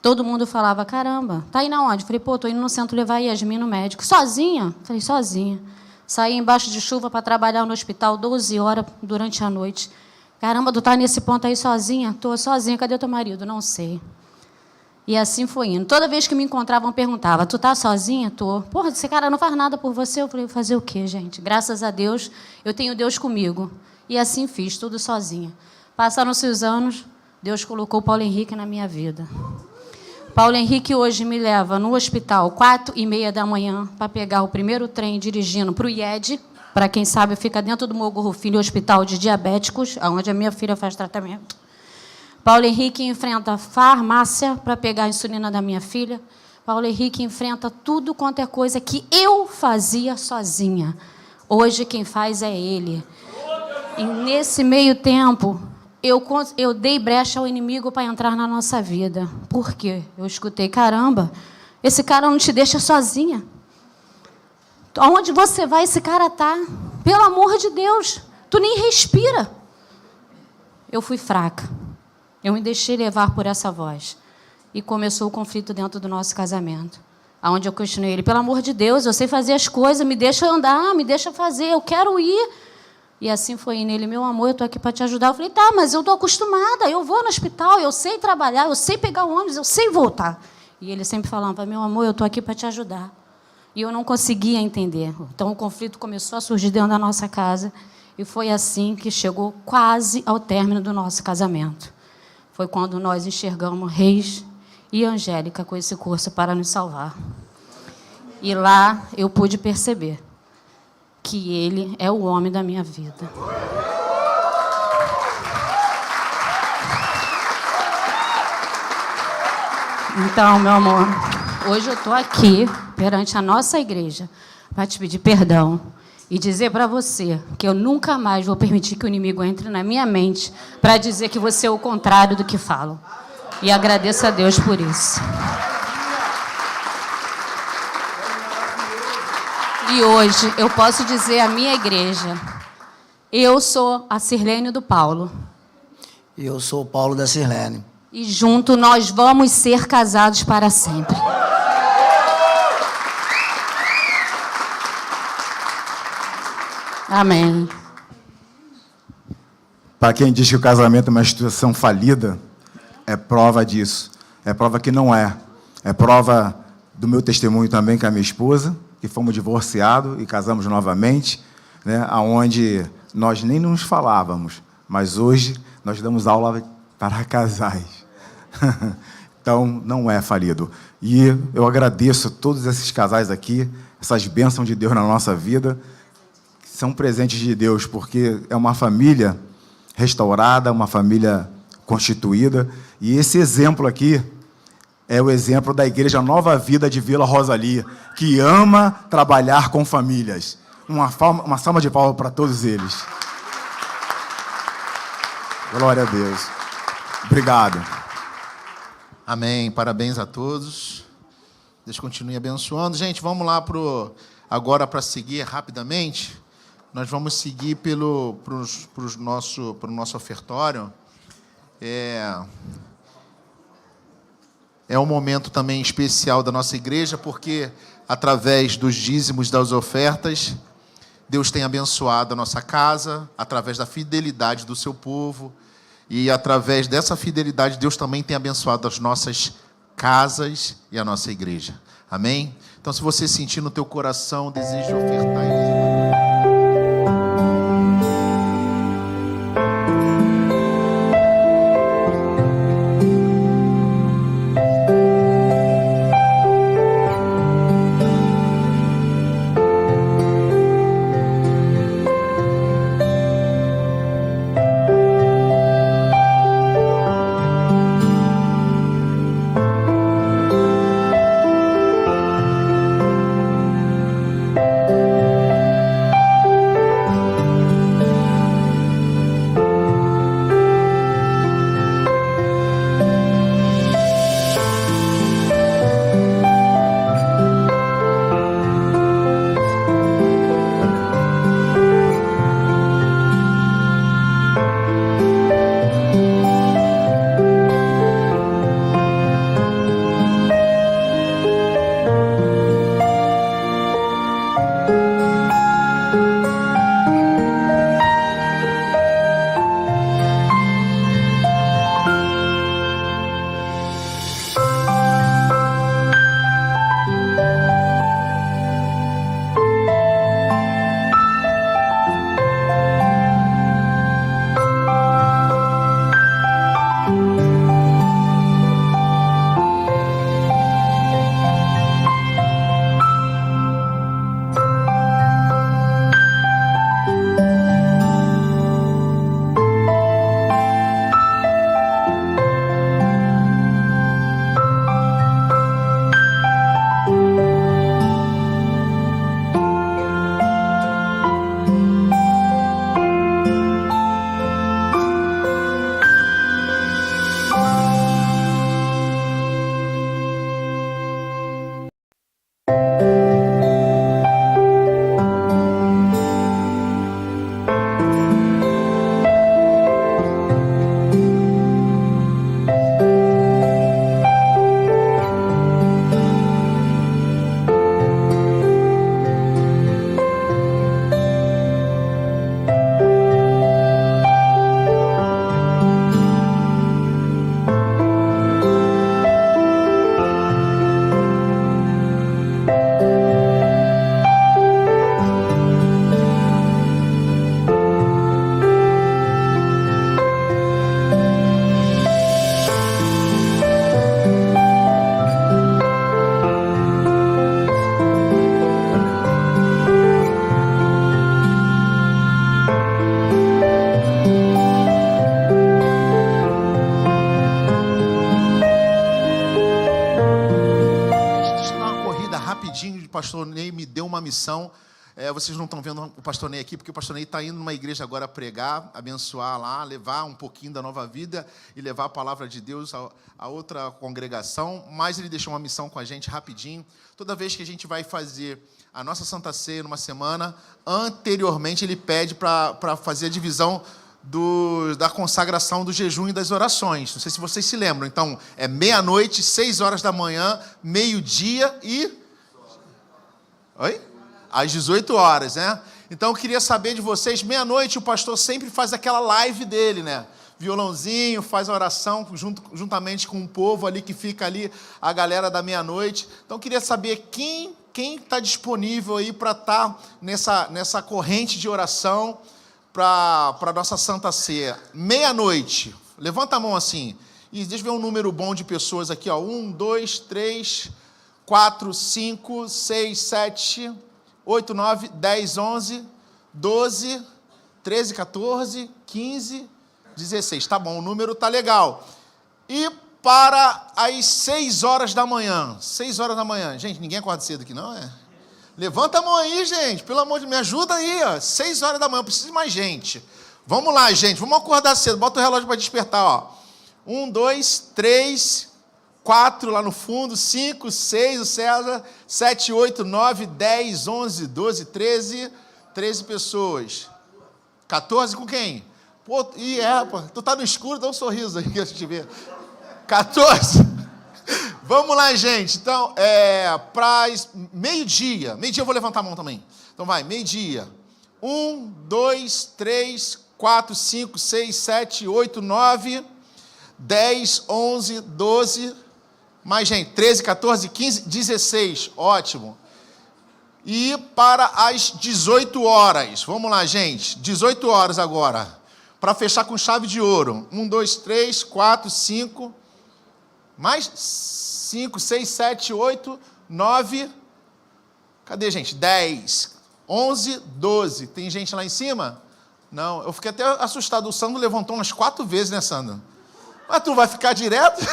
Todo mundo falava, caramba, tá indo aonde? Falei, pô, tô indo no centro levar a Yasmin no médico. Sozinha? Falei, sozinha. Saí embaixo de chuva para trabalhar no hospital 12 horas durante a noite. Caramba, tu tá nesse ponto aí sozinha? Tô sozinha, cadê teu marido? Não sei. E assim foi indo. Toda vez que me encontravam, perguntava, tu tá sozinha? Tô. Porra, esse cara não faz nada por você. Eu falei, fazer o quê, gente? Graças a Deus, eu tenho Deus comigo. E assim fiz, tudo sozinha. Passaram-se os anos, Deus colocou o Paulo Henrique na minha vida. Paulo Henrique hoje me leva no hospital 4h30 da manhã para pegar o primeiro trem dirigindo para o IED. Para quem sabe, fica dentro do Morro Filho, hospital de diabéticos, onde a minha filha faz tratamento. Paulo Henrique enfrenta a farmácia para pegar a insulina da minha filha. Paulo Henrique enfrenta tudo quanto é coisa que eu fazia sozinha. Hoje quem faz é ele. E nesse meio tempo, eu dei brecha ao inimigo para entrar na nossa vida. Por quê? Eu escutei, caramba, esse cara não te deixa sozinha. Aonde você vai, esse cara tá. Pelo amor de Deus, tu nem respira. Eu fui fraca. Eu me deixei levar por essa voz. E começou o conflito dentro do nosso casamento. Aonde eu questionei ele, pelo amor de Deus, eu sei fazer as coisas, me deixa andar, me deixa fazer, eu quero ir. E assim foi nele, meu amor, eu estou aqui para te ajudar. Eu falei, tá, mas eu estou acostumada, eu vou no hospital, eu sei trabalhar, eu sei pegar o ônibus, eu sei voltar. E ele sempre falava, meu amor, eu estou aqui para te ajudar. E eu não conseguia entender. Então, o conflito começou a surgir dentro da nossa casa. E foi assim que chegou quase ao término do nosso casamento. Foi quando nós enxergamos Reis e Angélica com esse curso para nos salvar. E lá eu pude perceber que ele é o homem da minha vida. Então, meu amor, hoje eu estou aqui perante a nossa igreja para te pedir perdão e dizer para você que eu nunca mais vou permitir que o inimigo entre na minha mente para dizer que você é o contrário do que falo. E agradeço a Deus por isso. E hoje eu posso dizer à minha igreja, eu sou a Sirlene do Paulo. E eu sou o Paulo da Sirlene. E junto nós vamos ser casados para sempre. Amém. Para quem diz que o casamento é uma instituição falida, é prova disso. É prova que não é. É prova do meu testemunho também com a minha esposa, que fomos divorciados e casamos novamente, né, onde nós nem nos falávamos, mas hoje nós damos aula para casais. Então, não é falido. E eu agradeço a todos esses casais aqui, essas bênçãos de Deus na nossa vida, que são presentes de Deus, porque é uma família restaurada, uma família constituída, e esse exemplo aqui é o exemplo da Igreja Nova Vida de Vila Rosalia, que ama trabalhar com famílias. Uma salva de palmas para todos eles. Glória a Deus. Obrigado. Amém. Parabéns a todos. Deus continue abençoando. Gente, vamos lá agora para seguir rapidamente. Nós vamos seguir pro nosso ofertório. É um momento também especial da nossa igreja, porque através dos dízimos, das ofertas, Deus tem abençoado a nossa casa, através da fidelidade do seu povo, e através dessa fidelidade, Deus também tem abençoado as nossas casas e a nossa igreja. Amém? Então, se você sentir no teu coração o desejo de ofertar, pastor Ney me deu uma missão. Vocês não estão vendo o pastor Ney aqui, porque o pastor Ney está indo numa igreja agora pregar, abençoar lá, levar um pouquinho da nova vida e levar a palavra de Deus a outra congregação. Mas ele deixou uma missão com a gente rapidinho. Toda vez que a gente vai fazer a nossa Santa Ceia numa semana, anteriormente ele pede para fazer a divisão da consagração do jejum e das orações. Não sei se vocês se lembram. Então, é meia-noite, 6 horas da manhã, meio-dia e... Oi? Às 18 horas, né? Então, eu queria saber de vocês, meia-noite o pastor sempre faz aquela live dele, né? Violãozinho, faz a oração juntamente com o povo ali, que fica ali, a galera da meia-noite. Então, eu queria saber quem está disponível aí para estar nessa corrente de oração para a nossa Santa Ceia. Meia-noite. Levanta a mão assim. E deixa eu ver um número bom de pessoas aqui, ó. 1, 2, 3, 4, 5, 6, 7, 8, 9, 10, 11, 12, 13, 14, 15, 16. Tá bom, o número tá legal. E para as 6 horas da manhã. 6 horas da manhã. Gente, ninguém acorda cedo aqui, não é? Levanta a mão aí, gente. Pelo amor de Deus, me ajuda aí. Ó. 6 horas da manhã, eu preciso de mais gente. Vamos lá, gente. Vamos acordar cedo. Bota o relógio para despertar. Ó. 1, 2, 3, 4 lá no fundo. 5, 6, o César. 7, 8, 9, 10, 11, 12, 13. 13 pessoas. 14 com quem? Pô, pô. Tu tá no escuro, dá um sorriso aí que a gente vê. 14. Vamos lá, gente. Então, para meio-dia. Meio-dia eu vou levantar a mão também. Então vai, meio-dia. 1, 2, 3, 4, 5, 6, 7, 8, 9, 10, 11, 12. Mais, gente. 13, 14, 15, 16. Ótimo. E para as 18 horas. Vamos lá, gente. 18 horas agora. Para fechar com chave de ouro. 1, 2, 3, 4, 5. Mais 5, 6, 7, 8, 9. Cadê, gente? 10, 11, 12. Tem gente lá em cima? Não, eu fiquei até assustado. O Sandro levantou umas 4 vezes, né, Sandro? Mas tu vai ficar direto?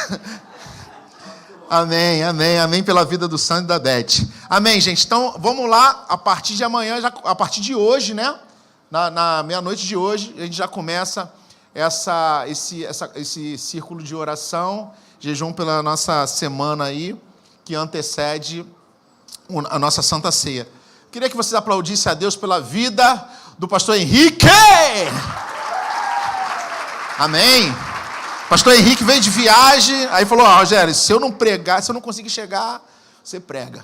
Amém, amém, amém pela vida do Sandro e da Beth. Amém, gente. Então, vamos lá. A partir de amanhã, a partir de hoje, né? Na meia-noite de hoje, a gente já começa esse círculo de oração, jejum pela nossa semana aí, que antecede a nossa Santa Ceia. Queria que vocês aplaudissem a Deus pela vida do pastor Henrique. Amém. Pastor Henrique veio de viagem, aí falou, Rogério, se eu não pregar, se eu não conseguir chegar, você prega.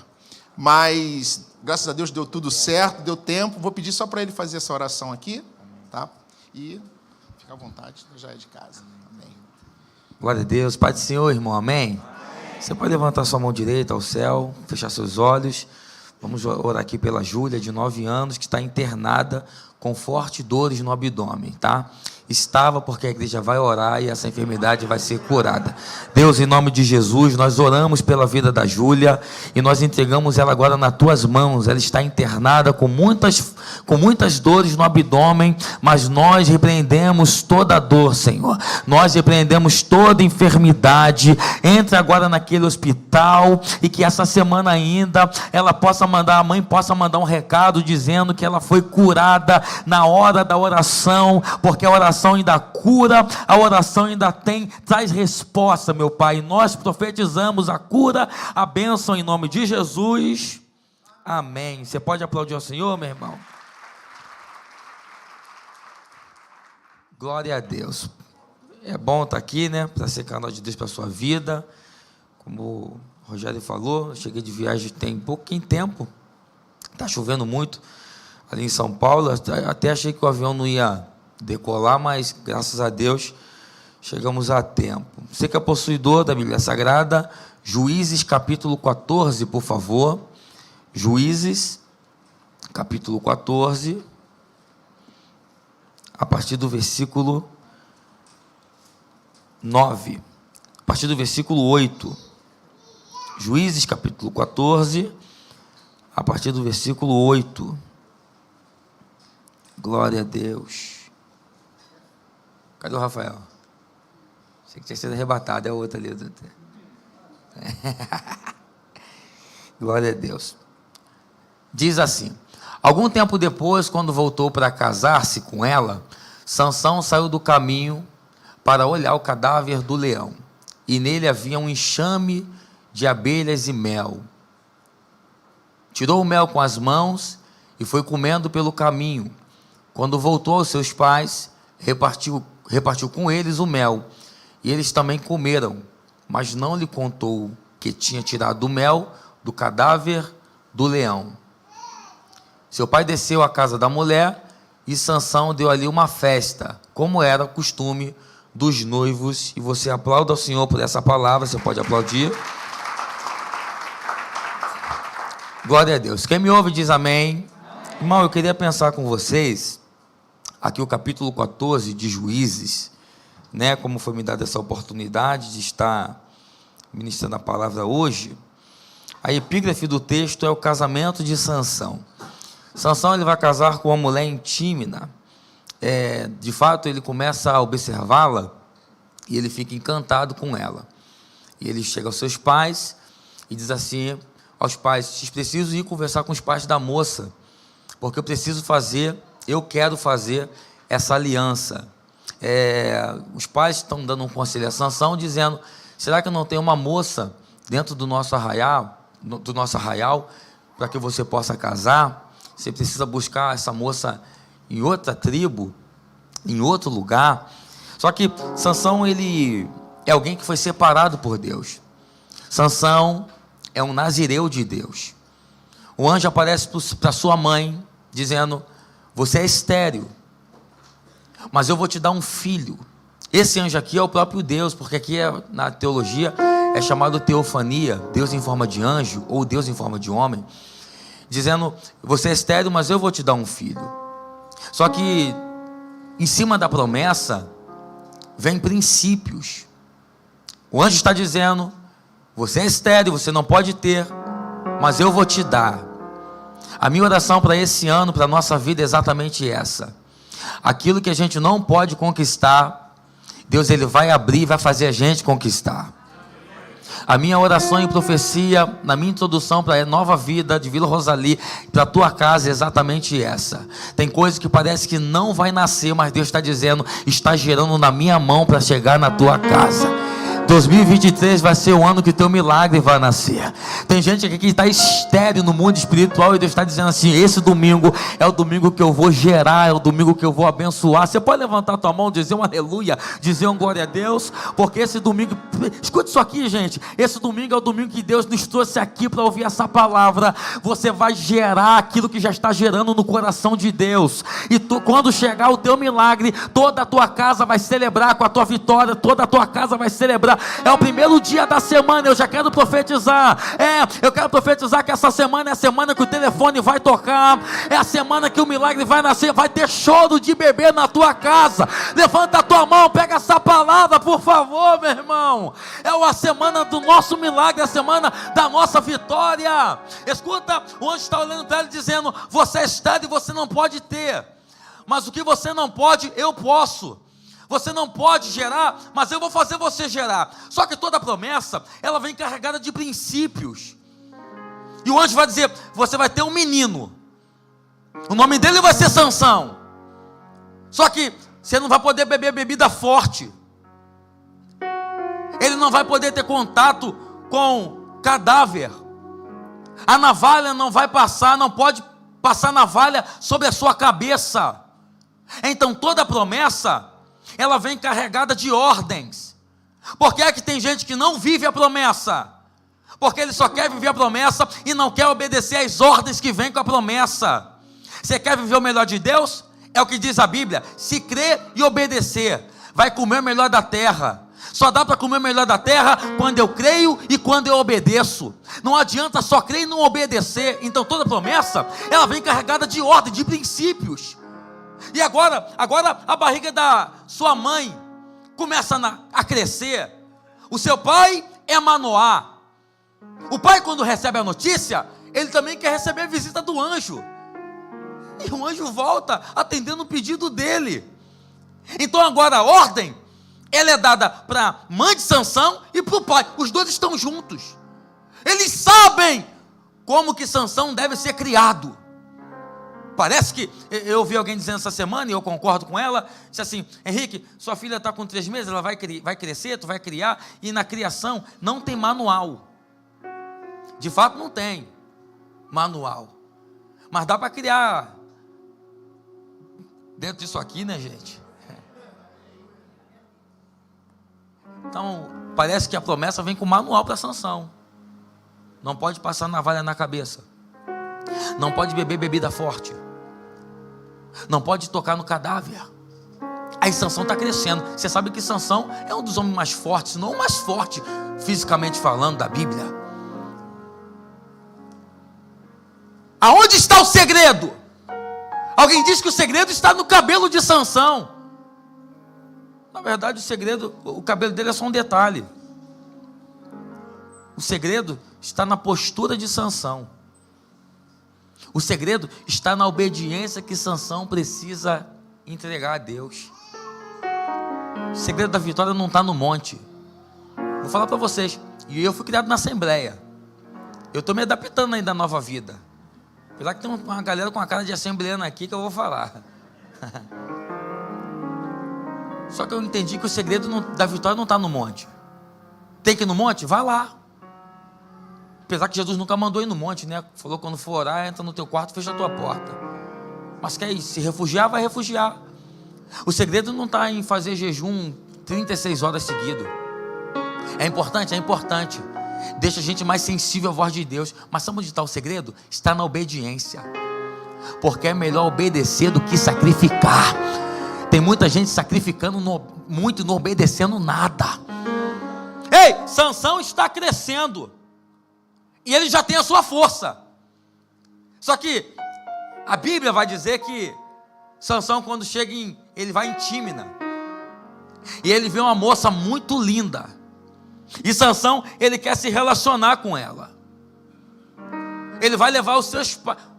Mas, graças a Deus, deu tudo certo, deu tempo. Vou pedir só para ele fazer essa oração aqui, tá? E fica à vontade, já é de casa. Amém. Glória a Deus. Pai do Senhor, irmão, amém? Você pode levantar sua mão direita ao céu, fechar seus olhos. Vamos orar aqui pela Júlia, de 9 anos, que está internada com fortes dores no abdômen, tá? Estava porque a igreja vai orar e essa enfermidade vai ser curada. Deus, em nome de Jesus, nós oramos pela vida da Júlia e nós entregamos ela agora nas tuas mãos. Ela está internada com muitas dores no abdômen, mas nós repreendemos toda a dor, Senhor. Nós repreendemos toda enfermidade. Entre agora naquele hospital e que essa semana ainda a mãe possa mandar um recado dizendo que ela foi curada na hora da oração, porque a oração ainda cura, a oração ainda traz resposta, meu Pai. Nós profetizamos a cura, a bênção em nome de Jesus. Amém. Você pode aplaudir ao Senhor, meu irmão? Glória a Deus. É bom estar aqui, né? Para ser canal de Deus para a sua vida. Como o Rogério falou, eu cheguei de viagem tem pouquinho tempo. Está chovendo muito ali em São Paulo. Até achei que o avião não ia decolar, mas graças a Deus chegamos a tempo. Você que é possuidor da Bíblia Sagrada, Juízes capítulo 14, por favor. Juízes capítulo 14, a partir do versículo 9, a partir do versículo 8. Juízes capítulo 14, a partir do versículo 8. Glória a Deus. Cadê o Rafael? Sei que tinha sido arrebatado, é o outro ali. Glória a Deus. Diz assim: algum tempo depois, quando voltou para casar-se com ela, Sansão saiu do caminho para olhar o cadáver do leão, e nele havia um enxame de abelhas e mel. Tirou o mel com as mãos e foi comendo pelo caminho. Quando voltou aos seus pais, repartiu com eles o mel, e eles também comeram, mas não lhe contou que tinha tirado o mel do cadáver do leão. Seu pai desceu à casa da mulher, e Sansão deu ali uma festa, como era o costume dos noivos. E você aplauda ao Senhor por essa palavra, você pode aplaudir. Glória a Deus. Quem me ouve diz amém. Irmão, eu queria pensar com vocês aqui o capítulo 14 de Juízes, né, como foi me dada essa oportunidade de estar ministrando a palavra hoje. A epígrafe do texto é o casamento de Sansão. Sansão, ele vai casar com uma mulher em Tímina. De fato, ele começa a observá-la e ele fica encantado com ela. E ele chega aos seus pais e diz assim aos pais: vocês precisam ir conversar com os pais da moça, porque eu quero fazer essa aliança. Os pais estão dando um conselho a Sansão, dizendo: será que não tem uma moça dentro do nosso arraial, para que você possa casar? Você precisa buscar essa moça em outra tribo, em outro lugar. Só que Sansão, ele é alguém que foi separado por Deus. Sansão é um nazireu de Deus. O anjo aparece para sua mãe, dizendo: você é estéril, mas eu vou te dar um filho. Esse anjo aqui é o próprio Deus, porque aqui na teologia é chamado teofania, Deus em forma de anjo, ou Deus em forma de homem, dizendo: você é estéril, mas eu vou te dar um filho. Só que em cima da promessa vem princípios. O anjo está dizendo: você é estéril, você não pode ter, mas eu vou te dar. A minha oração para esse ano, para a nossa vida, é exatamente essa. Aquilo que a gente não pode conquistar, Deus, ele vai abrir e vai fazer a gente conquistar. A minha oração e profecia, na minha introdução para a nova vida de Vila Rosali, para a tua casa, é exatamente essa. Tem coisas que parece que não vai nascer, mas Deus está dizendo: está gerando na minha mão para chegar na tua casa. 2023 vai ser o ano que teu milagre vai nascer. Tem gente aqui que está estéril no mundo espiritual, e Deus está dizendo assim: esse domingo é o domingo que eu vou gerar, é o domingo que eu vou abençoar. Você pode levantar tua mão, dizer um aleluia, dizer um glória a Deus, porque esse domingo, escute isso aqui, gente, esse domingo é o domingo que Deus nos trouxe aqui para ouvir essa palavra. Você vai gerar aquilo que já está gerando no coração de Deus, e quando chegar o teu milagre, toda a tua casa vai celebrar com a tua vitória, toda a tua casa vai celebrar. É o primeiro dia da semana, eu já quero profetizar. Eu quero profetizar que essa semana é a semana que o telefone vai tocar, é a semana que o milagre vai nascer. Vai ter choro de bebê na tua casa. Levanta a tua mão, pega essa palavra, por favor, meu irmão. É a semana do nosso milagre, a semana da nossa vitória. Escuta, o anjo está olhando para ele dizendo: você é estéril e você não pode ter, mas o que você não pode, eu posso. Você não pode gerar, mas eu vou fazer você gerar. Só que toda promessa, ela vem carregada de princípios. E o anjo vai dizer: você vai ter um menino, o nome dele vai ser Sansão. Só que você não vai poder beber bebida forte, ele não vai poder ter contato com cadáver, a navalha não vai passar, não pode passar navalha sobre a sua cabeça. Então toda promessa, ela vem carregada de ordens. Por que é que tem gente que não vive a promessa? Porque ele só quer viver a promessa e não quer obedecer às ordens que vêm com a promessa. Você quer viver o melhor de Deus? É o que diz a Bíblia: se crer e obedecer, vai comer o melhor da terra. Só dá para comer o melhor da terra quando eu creio e quando eu obedeço. Não adianta só crer e não obedecer. Então toda promessa, ela vem carregada de ordem, de princípios. E agora a barriga da sua mãe começa a crescer. O seu pai é Manoá. O pai, quando recebe a notícia, ele também quer receber a visita do anjo. E o anjo volta atendendo o pedido dele. Então agora a ordem, ela é dada para a mãe de Sansão e para o pai. Os dois estão juntos. Eles sabem como que Sansão deve ser criado. Parece que eu ouvi alguém dizendo essa semana, e eu concordo com ela, disse assim: Henrique, sua filha está com 3 meses, ela vai crescer, tu vai criar, e na criação não tem manual. De fato não tem manual, mas dá para criar dentro disso aqui, né, gente? Então parece que a promessa vem com manual para Sansão. Não pode passar navalha na cabeça, não pode beber bebida forte, não pode tocar no cadáver. Aí Sansão está crescendo. Você sabe que Sansão é um dos homens mais fortes, se não o mais forte fisicamente falando da Bíblia. Aonde está o segredo? Alguém diz que o segredo está no cabelo de Sansão. Na verdade o segredo, o cabelo dele é só um detalhe. O segredo está na postura de Sansão. O segredo está na obediência que Sansão precisa entregar a Deus. O segredo da vitória não está no monte. Vou falar para vocês. E eu fui criado na Assembleia. Eu estou me adaptando ainda à nova vida. Apesar que tem uma galera com a cara de assembleana aqui que eu vou falar. Só que eu entendi que o segredo da vitória não está no monte. Tem que ir no monte? Vai lá. Apesar que Jesus nunca mandou ir no monte, né? Falou, quando for orar, entra no teu quarto, fecha a tua porta. Mas quer ir, se refugiar, vai refugiar. O segredo não está em fazer jejum 36 horas seguido. É importante? É importante. Deixa a gente mais sensível à voz de Deus. Mas sabe onde está o segredo? Está na obediência. Porque é melhor obedecer do que sacrificar. Tem muita gente sacrificando muito e não obedecendo nada. Ei, Sansão está crescendo. E ele já tem a sua força. Só que a Bíblia vai dizer que Sansão, quando chega ele vai em Tímina. E ele vê uma moça muito linda. E Sansão, ele quer se relacionar com ela. Ele vai levar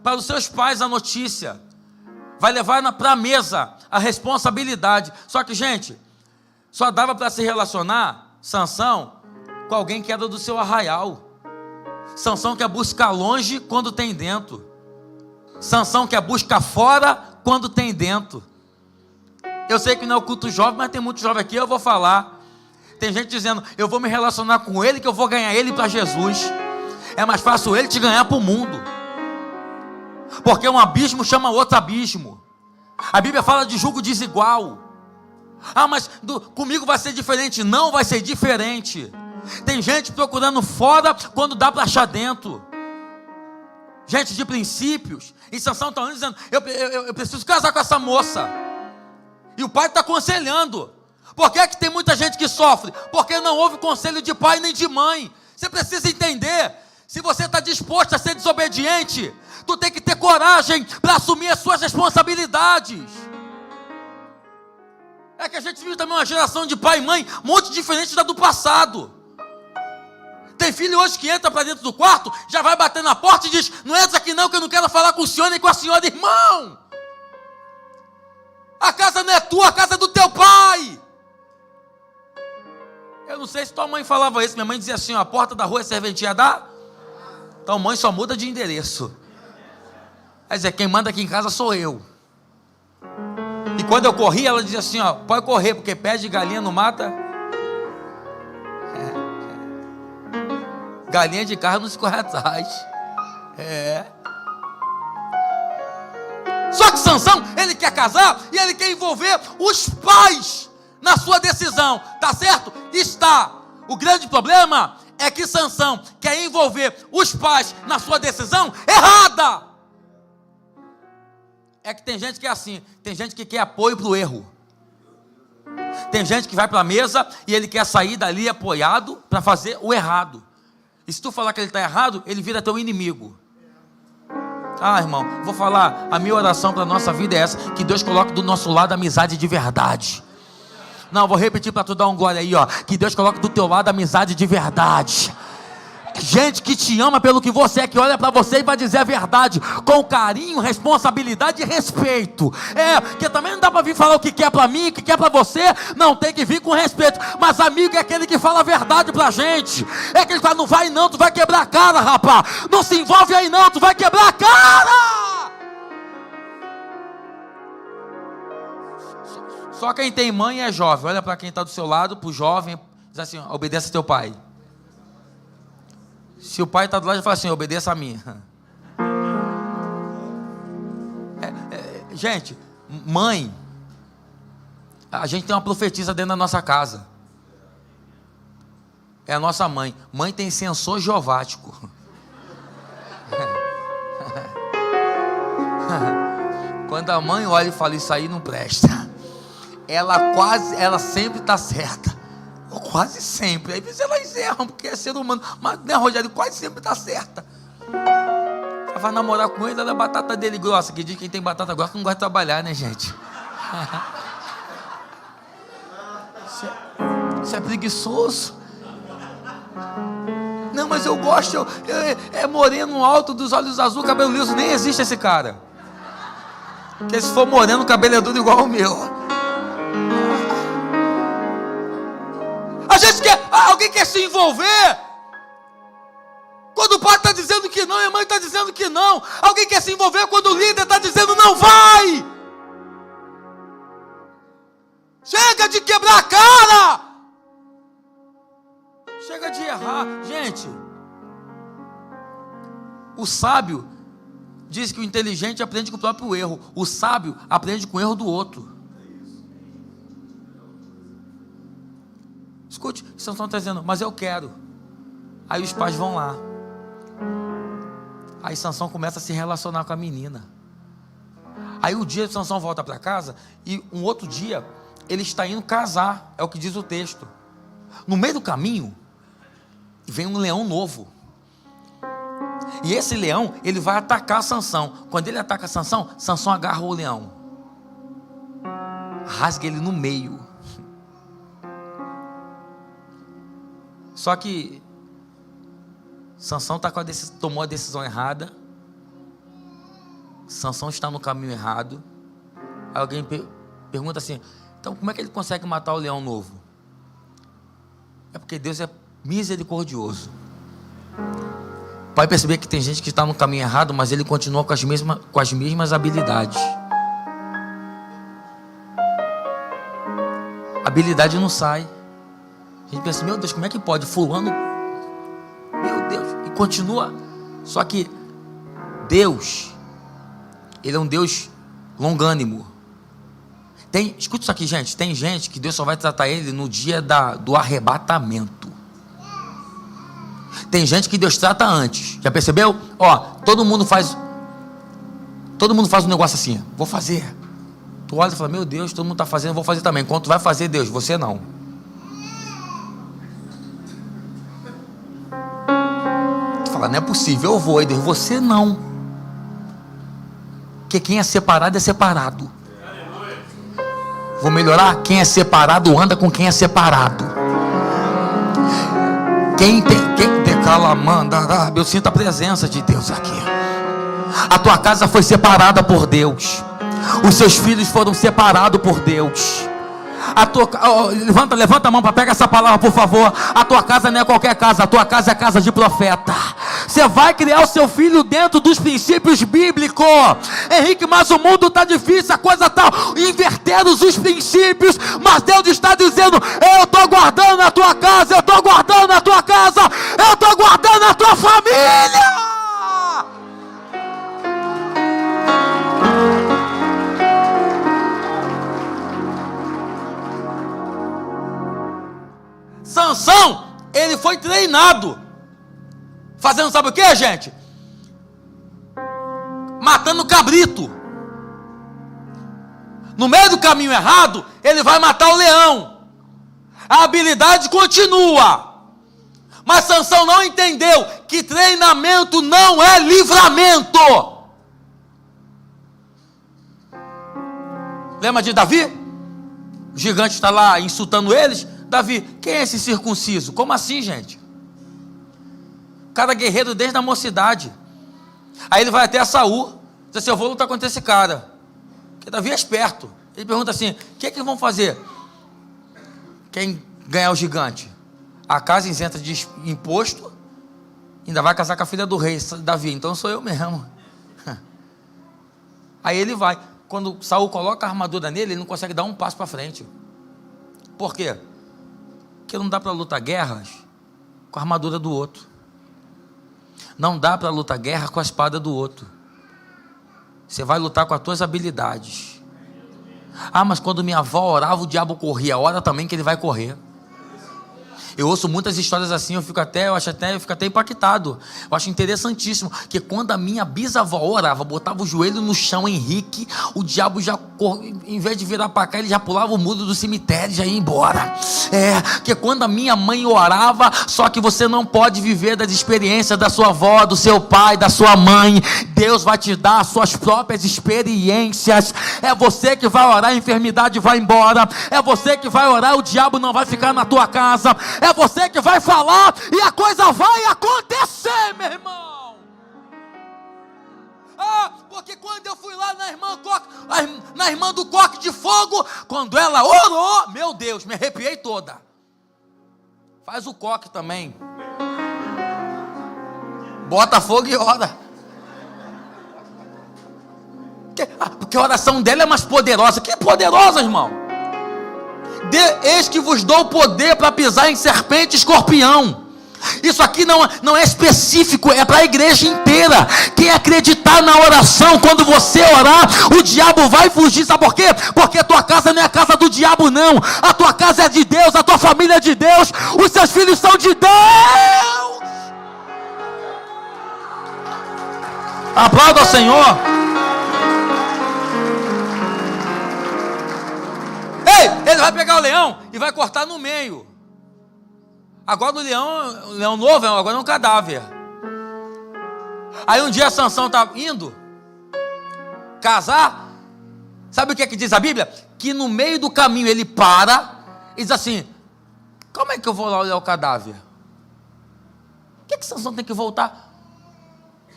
para os seus pais a notícia. Vai levar para a mesa a responsabilidade. Só que, gente, só dava para se relacionar, Sansão, com alguém que era do seu arraial. Sansão quer buscar longe quando tem dentro. Sansão quer buscar fora quando tem dentro. Eu sei que não é o culto jovem, mas tem muito jovem aqui, eu vou falar. Tem gente dizendo, eu vou me relacionar com ele, que eu vou ganhar ele para Jesus. É mais fácil ele te ganhar para o mundo. Porque um abismo chama outro abismo. A Bíblia fala de julgo desigual. Ah, mas comigo vai ser diferente. Não vai ser diferente. Tem gente procurando fora quando dá para achar dentro. Gente de princípios. E Sansão está dizendo, eu preciso casar com essa moça. E o pai está aconselhando. Por que é que tem muita gente que sofre? Porque não houve conselho de pai nem de mãe. Você precisa entender. Se você está disposto a ser desobediente, tu tem que ter coragem para assumir as suas responsabilidades. É que a gente vive também uma geração de pai e mãe muito diferente da do passado. Tem filho hoje que entra para dentro do quarto, já vai bater na porta e diz, não entra aqui não, que eu não quero falar com o senhor nem com a senhora. Irmão, a casa não é tua, a casa é do teu pai. Eu não sei se tua mãe falava isso. Minha mãe dizia assim, ó, a porta da rua é serventia da... Então mãe só muda de endereço. Quer dizer, quem manda aqui em casa sou eu. E quando eu corri, ela dizia assim, ó, pode correr, porque pé de galinha não mata. Galinha de carro não se corre atrás. Só que Sansão, ele quer casar e ele quer envolver os pais na sua decisão. Tá certo? Está. O grande problema é que Sansão quer envolver os pais na sua decisão errada. É que tem gente que é assim. Tem gente que quer apoio para o erro. Tem gente que vai para a mesa e ele quer sair dali apoiado para fazer o errado. E se tu falar que ele está errado, ele vira teu inimigo. Ah, irmão, vou falar, a minha oração para a nossa vida é essa, que Deus coloque do nosso lado a amizade de verdade. Não, vou repetir para tu dar um glória aí, ó. Que Deus coloque do teu lado a amizade de verdade. Gente que te ama pelo que você é, que olha para você e vai dizer a verdade, com carinho, responsabilidade e respeito. Porque também não dá para vir falar o que quer para mim, o que quer para você. Não, tem que vir com respeito. Mas amigo é aquele que fala a verdade pra gente. É aquele que fala, não vai não, tu vai quebrar a cara, rapaz. Não se envolve aí não, tu vai quebrar a cara. Só quem tem mãe é jovem. Olha para quem está do seu lado, pro jovem, diz assim, ó, obedeça teu pai. Se o pai está do lado, ele fala assim, obedeça a mim. Gente, mãe, a gente tem uma profetisa dentro da nossa casa. É a nossa mãe. Mãe tem sensor jeovático. Quando a mãe olha e fala, isso aí não presta. Ela sempre está certa. Quase sempre. Às vezes elas erram, porque é ser humano. Mas, né, Rogério, quase sempre está certa. Ela vai namorar com ele, ela é batata dele grossa. Que diz que quem tem batata grossa não gosta de trabalhar, né, gente? Isso é preguiçoso. Não, mas eu gosto. É moreno alto, dos olhos azuis, cabelo liso. Nem existe esse cara. Porque se for moreno, o cabelo é duro igual o meu. A gente quer, alguém quer se envolver. Quando o pai está dizendo que não e a mãe está dizendo que não. Alguém quer se envolver quando o líder está dizendo não vai. Chega de quebrar a cara. Chega de errar. Gente, o sábio diz que o inteligente aprende com o próprio erro. O sábio aprende com o erro do outro. Escute, Sansão está dizendo, mas eu quero. Aí os pais vão lá. Aí Sansão começa a se relacionar com a menina. Aí o dia que Sansão volta para casa, e um outro dia, ele está indo casar, é o que diz o texto. No meio do caminho, vem um leão novo. E esse leão, ele vai atacar Sansão. Quando ele ataca Sansão, Sansão agarra o leão. Rasga ele no meio. Só que Sansão tomou a decisão errada. Sansão está no caminho errado. Aí alguém pergunta assim, então como é que ele consegue matar o leão novo? É porque Deus é misericordioso. Pode perceber que tem gente que está no caminho errado, mas ele continua com as mesmas habilidades. A habilidade não sai. A gente pensa, meu Deus, como é que pode? Fulano, meu Deus, e continua. Só que Deus, Ele é um Deus longânimo. Escuta isso aqui, gente. Tem gente que Deus só vai tratar ele no dia do arrebatamento. Tem gente que Deus trata antes. Já percebeu? Ó, todo mundo faz um negócio assim. Vou fazer. Tu olha e fala, meu Deus, todo mundo está fazendo, vou fazer também. Quando tu vai fazer, Deus, você não. Tu fala, não é possível, eu vou. E Deus, você não. Porque quem é separado é separado. Vou melhorar? Quem é separado anda com quem é separado. Eu sinto a presença de Deus aqui. A tua casa foi separada por Deus. Os seus filhos foram separados por Deus. Levanta a mão para pegar essa palavra, por favor. A tua casa não é qualquer casa. A tua casa é a casa de profeta. Você vai criar o seu filho dentro dos princípios bíblicos. Henrique, mas o mundo está difícil, a coisa está invertendo os princípios. Mas Deus está dizendo, eu estou guardando a tua casa. Eu estou guardando a tua casa. Eu estou guardando a tua família. Sansão, ele foi treinado fazendo sabe o que, gente? Matando cabrito. No meio do caminho errado, ele vai matar o leão. A habilidade continua. Mas Sansão não entendeu que treinamento não é livramento. Lembra de Davi? O gigante está lá insultando eles. Davi, quem é esse circunciso? Como assim, gente? Cada guerreiro desde a mocidade. Aí ele vai até Saul, diz assim, eu vou lutar contra esse cara. Porque Davi é esperto. Ele pergunta assim, o que vão fazer? Quem ganhar o gigante? A casa isenta de imposto, ainda vai casar com a filha do rei, Davi, então sou eu mesmo. Aí ele vai. Quando Saul coloca a armadura nele, ele não consegue dar um passo para frente. Por quê? Porque não dá para lutar guerras com a armadura do outro. Não dá para lutar guerra com a espada do outro. Você vai lutar com as tuas habilidades. Ah, mas quando minha avó orava, o diabo corria. Ora também que ele vai correr. Eu ouço muitas histórias assim, eu fico até impactado. Eu acho interessantíssimo que quando a minha bisavó orava, botava o joelho no chão, Henrique, o diabo já, em vez de virar para cá, ele já pulava o muro do cemitério e já ia embora. Que quando a minha mãe orava, só que você não pode viver das experiências da sua avó, do seu pai, da sua mãe. Deus vai te dar as suas próprias experiências. É você que vai orar, a enfermidade vai embora. É você que vai orar, o diabo não vai ficar na tua casa. É você que vai falar e a coisa vai acontecer, meu irmão. Porque quando eu fui lá na irmã do coque de fogo, quando ela orou, meu Deus, me arrepiei toda. Faz o coque também. Bota fogo e ora. Porque a oração dela é mais poderosa. Que poderosa, irmão? Eis que vos dou poder para pisar em serpente e escorpião. Isso aqui não é específico, é para a igreja inteira. Quem acreditar na oração, quando você orar, o diabo vai fugir. Sabe por quê? Porque a tua casa não é a casa do diabo, não. A tua casa é de Deus, a tua família é de Deus, os seus filhos são de Deus. Aplauda ao Senhor. Ei, ele vai pegar o leão e vai cortar no meio. Agora o leão novo, agora é um cadáver. Aí um dia Sansão está indo casar. Sabe o que é que diz a Bíblia? Que no meio do caminho ele para e diz assim: como é que eu vou lá olhar o cadáver? Por que Sansão tem que voltar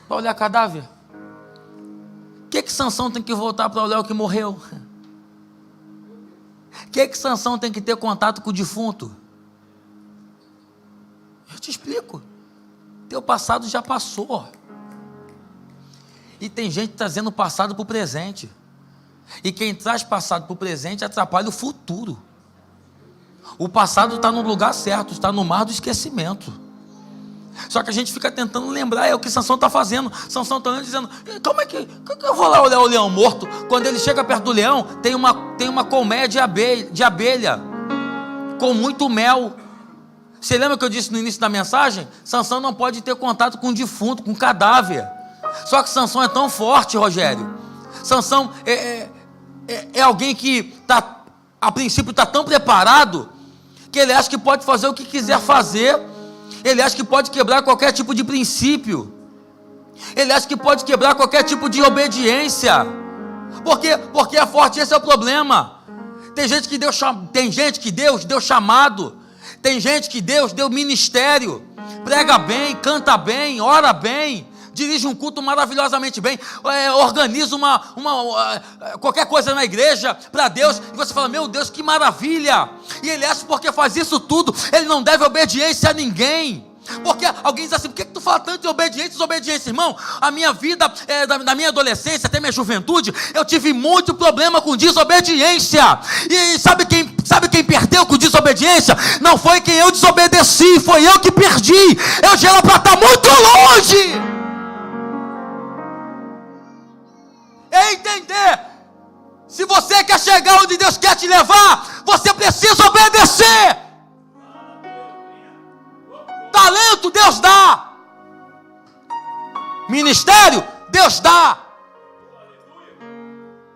para olhar cadáver? Por que Sansão tem que voltar para olhar o que morreu? Por que Sansão tem que ter contato com o defunto? Eu te explico. Teu passado já passou. E tem gente trazendo o passado para o presente. E quem traz passado para o presente atrapalha o futuro. O passado está no lugar certo, está no mar do esquecimento. Só que a gente fica tentando lembrar, é o que Sansão está fazendo. Sansão está olhando dizendo: como é que eu vou lá olhar o leão morto? Quando ele chega perto do leão, tem uma colmeia de abelha com muito mel. Você lembra que eu disse no início da mensagem? Sansão não pode ter contato com um defunto, com um cadáver. Só que Sansão é tão forte, Rogério. Sansão é alguém que a princípio está tão preparado que ele acha que pode fazer o que quiser fazer. Ele acha que pode quebrar qualquer tipo de princípio. Ele acha que pode quebrar qualquer tipo de obediência. Porque é forte, esse é o problema. Tem gente que Deus deu chamado. Tem gente que Deus deu ministério. Prega bem, canta bem, ora bem, dirige um culto maravilhosamente bem, organiza qualquer coisa na igreja para Deus, e você fala: meu Deus, que maravilha! E ele acha que porque faz isso tudo, ele não deve obediência a ninguém. Porque alguém diz assim: por que tu fala tanto de obediência, desobediência? Irmão, a minha vida, da minha adolescência até minha juventude, eu tive muito problema com desobediência. E sabe quem perdeu com desobediência? Não foi quem eu desobedeci, foi eu que perdi. Eu já era para estar muito longe. É entender. Se você quer chegar onde Deus quer te levar, você precisa obedecer. Talento Deus dá. Ministério Deus dá.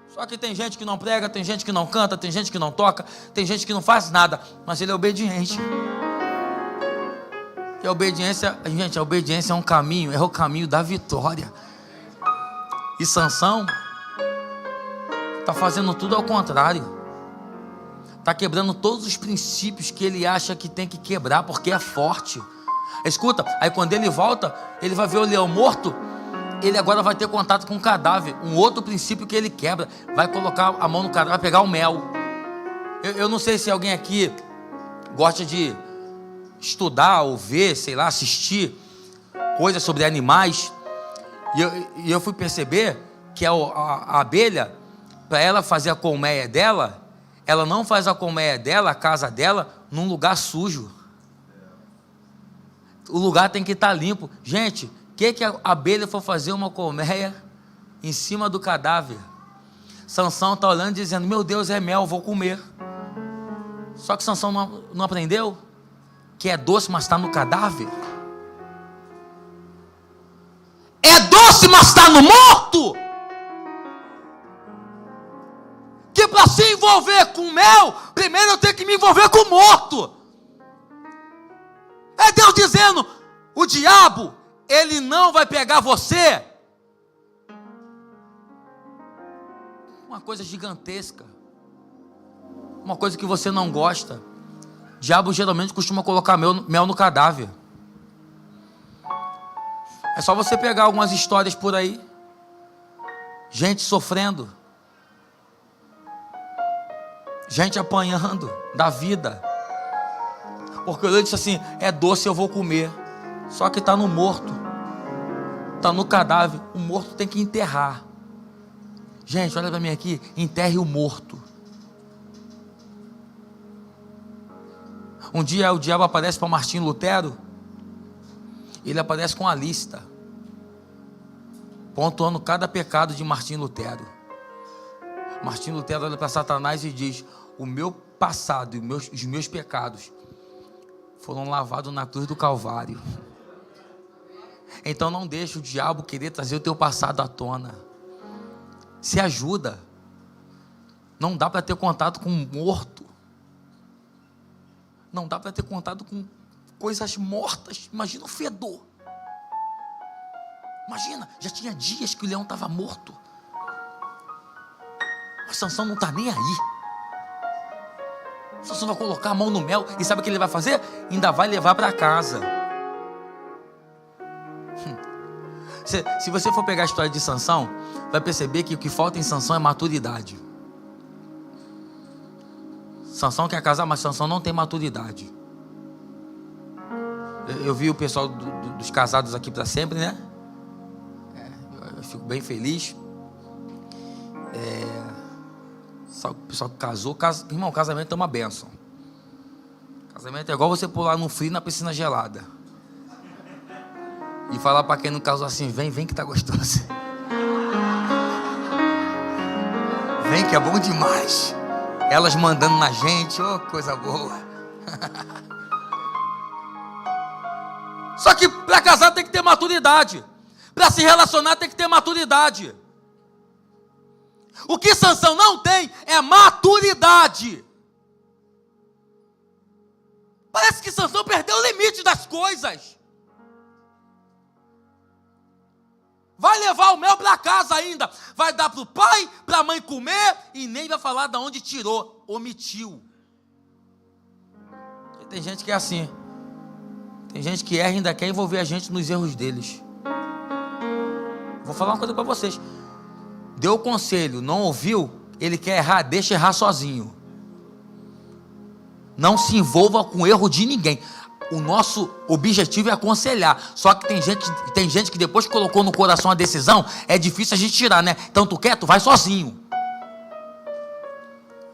Só que tem gente que não prega, tem gente que não canta, tem gente que não toca, tem gente que não faz nada, mas ele é obediente. E a obediência é um caminho, é o caminho da vitória. E Sansão está fazendo tudo ao contrário. Está quebrando todos os princípios que ele acha que tem que quebrar, porque é forte. Escuta, aí quando ele volta, ele vai ver o leão morto, ele agora vai ter contato com o cadáver. Um outro princípio que ele quebra: vai colocar a mão no cadáver, vai pegar o mel. Eu não sei se alguém aqui gosta de estudar ou ver, sei lá, assistir coisas sobre animais. E eu fui perceber que a abelha, para ela fazer a colmeia dela, ela não faz a colmeia dela, a casa dela, num lugar sujo. O lugar tem que estar limpo. Gente, o que a abelha for fazer uma colmeia em cima do cadáver? Sansão está olhando e dizendo: meu Deus, é mel, vou comer. Só que Sansão não aprendeu que é doce, mas está no cadáver. É doce, mas está no morto. Que para se envolver com mel, primeiro eu tenho que me envolver com o morto. É Deus dizendo: o diabo, ele não vai pegar você. Uma coisa gigantesca, uma coisa que você não gosta. O diabo geralmente costuma colocar mel no cadáver. É só você pegar algumas histórias por aí. Gente sofrendo, gente apanhando da vida. Porque ele disse assim: é doce, eu vou comer. Só que está no morto, está no cadáver. O morto tem que enterrar. Gente, olha para mim aqui, enterre o morto. Um dia o diabo aparece para Martinho Lutero. Ele aparece com a lista, pontuando cada pecado de Martinho Lutero. Martinho Lutero olha para Satanás e diz: o meu passado e os meus pecados foram lavados na cruz do Calvário. Então não deixe o diabo querer trazer o teu passado à tona. Se ajuda. Não dá para ter contato com um morto. Não dá para ter contato com coisas mortas. Imagina o fedor. Imagina, já tinha dias que o leão estava morto. Mas Sansão não está nem aí. Sansão vai colocar a mão no mel. E sabe o que ele vai fazer? Ainda vai levar para casa. Se você for pegar a história de Sansão, vai perceber que o que falta em Sansão é maturidade. Sansão quer casar, mas Sansão não tem maturidade. Eu vi o pessoal dos casados aqui para sempre, né? Eu fico bem feliz. O pessoal que casou, irmão, casamento é uma bênção. Casamento é igual você pular no frio na piscina gelada e falar para quem não casou assim: vem que tá gostoso. Vem que é bom demais. Elas mandando na gente, oh, coisa boa. Só que para casar tem que ter maturidade. Para se relacionar tem que ter maturidade. O que Sansão não tem é maturidade. Parece que Sansão perdeu o limite das coisas. Vai levar o mel para casa ainda. Vai dar para o pai, para a mãe comer. E nem vai falar de onde tirou. Omitiu. E tem gente que é assim. Tem gente que erra e ainda quer envolver a gente nos erros deles. Vou falar uma coisa para vocês. Deu o conselho, não ouviu, ele quer errar, deixa errar sozinho. Não se envolva com o erro de ninguém. O nosso objetivo é aconselhar. Só que tem gente que depois que colocou no coração a decisão, é difícil a gente tirar, né? Então tu quer, tu vai sozinho.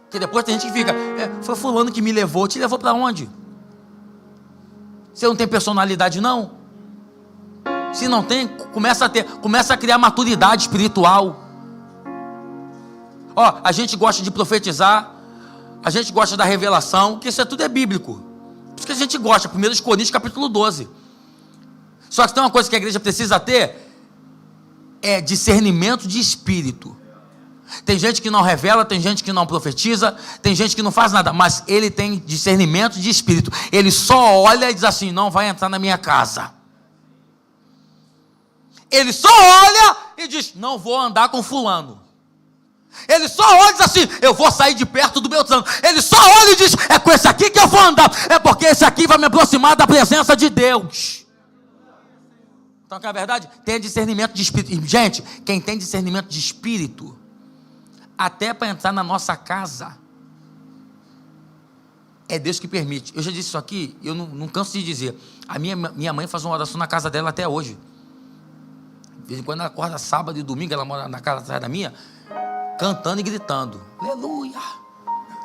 Porque depois tem gente que fica: foi fulano que me levou. Te levou para onde? Você não tem personalidade não? Se não tem, começa a criar maturidade espiritual. Ó, a gente gosta de profetizar, a gente gosta da revelação, porque isso tudo é bíblico. Por isso que a gente gosta, 1 Coríntios capítulo 12. Só que tem uma coisa que a igreja precisa ter, é discernimento de espírito. Tem gente que não revela, tem gente que não profetiza, tem gente que não faz nada, mas ele tem discernimento de espírito. Ele só olha e diz assim: não vai entrar na minha casa. Ele só olha e diz: não vou andar com fulano. Ele só olha e diz assim: eu vou sair de perto do Beltrano. Ele só olha e diz: é com esse aqui que eu vou andar. É porque esse aqui vai me aproximar da presença de Deus. Então, que é a verdade, tem discernimento de espírito. E, gente, quem tem discernimento de espírito, até para entrar na nossa casa, é Deus que permite. Eu já disse isso aqui, eu não canso de dizer. A minha mãe faz uma oração na casa dela até hoje. De vez em quando ela acorda sábado e domingo, ela mora na casa atrás da minha, cantando e gritando: aleluia,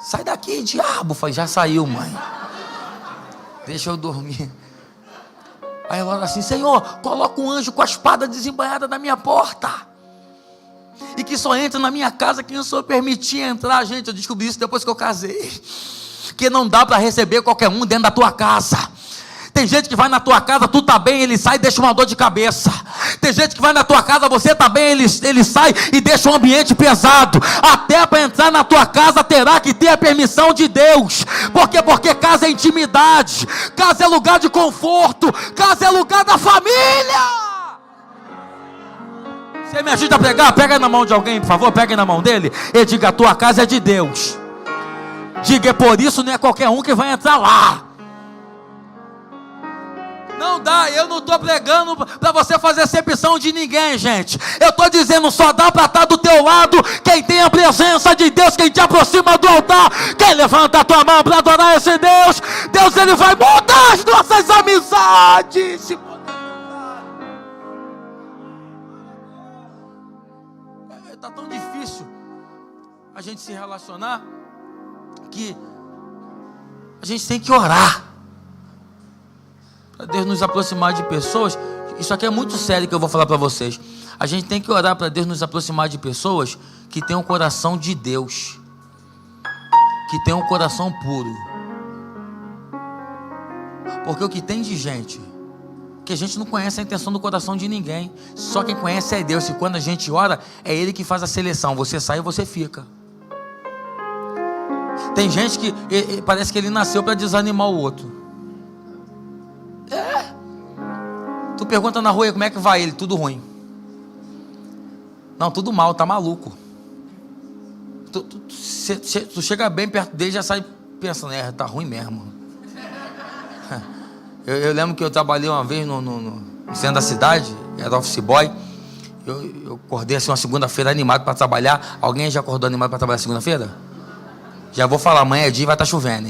sai daqui, diabo. Eu falei: já saiu, mãe, deixa eu dormir. Aí ela ora assim: Senhor, coloca um anjo com a espada desembainhada na minha porta, e que só entra na minha casa quem o Senhor permitir entrar. Gente, eu descobri isso depois que eu casei, que não dá para receber qualquer um dentro da tua casa. Tem gente que vai na tua casa, tu tá bem, ele sai e deixa uma dor de cabeça. Tem gente que vai na tua casa, você tá bem, ele sai e deixa um ambiente pesado. Até para entrar na tua casa terá que ter a permissão de Deus. Por quê? Porque casa é intimidade, casa é lugar de conforto, casa é lugar da família. Você me ajuda a pregar? Pega na mão de alguém, por favor, pega na mão dele e diga: a tua casa é de Deus. Diga: é por isso não é qualquer um que vai entrar lá. dá. Eu não estou pregando para você fazer acepção de ninguém, gente. Eu estou dizendo, só dá para estar do teu lado quem tem a presença de Deus, quem te aproxima do altar, quem levanta a tua mão para adorar esse Deus. Deus, ele vai mudar as nossas amizades. Está tão difícil a gente se relacionar que a gente tem que orar para Deus nos aproximar de pessoas. Isso aqui é muito sério que eu vou falar para vocês. A gente tem que orar para Deus nos aproximar de pessoas que têm um coração de Deus, que têm um coração puro. Porque o que tem de gente que a gente não conhece a intenção do coração de ninguém, só quem conhece é Deus. E quando a gente ora, é Ele que faz a seleção. Você sai e você fica. Tem gente que parece que ele nasceu para desanimar o outro. Tu pergunta na rua, como é que vai ele? Tudo ruim. Não, tudo mal, tá maluco. Tu chega bem perto dele e já sai pensando, tá ruim mesmo. Eu lembro que eu trabalhei uma vez no centro da cidade, era office boy. Eu acordei assim uma segunda-feira animado para trabalhar. Alguém já acordou animado para trabalhar segunda-feira? Já vou falar, amanhã é dia e vai estar chovendo.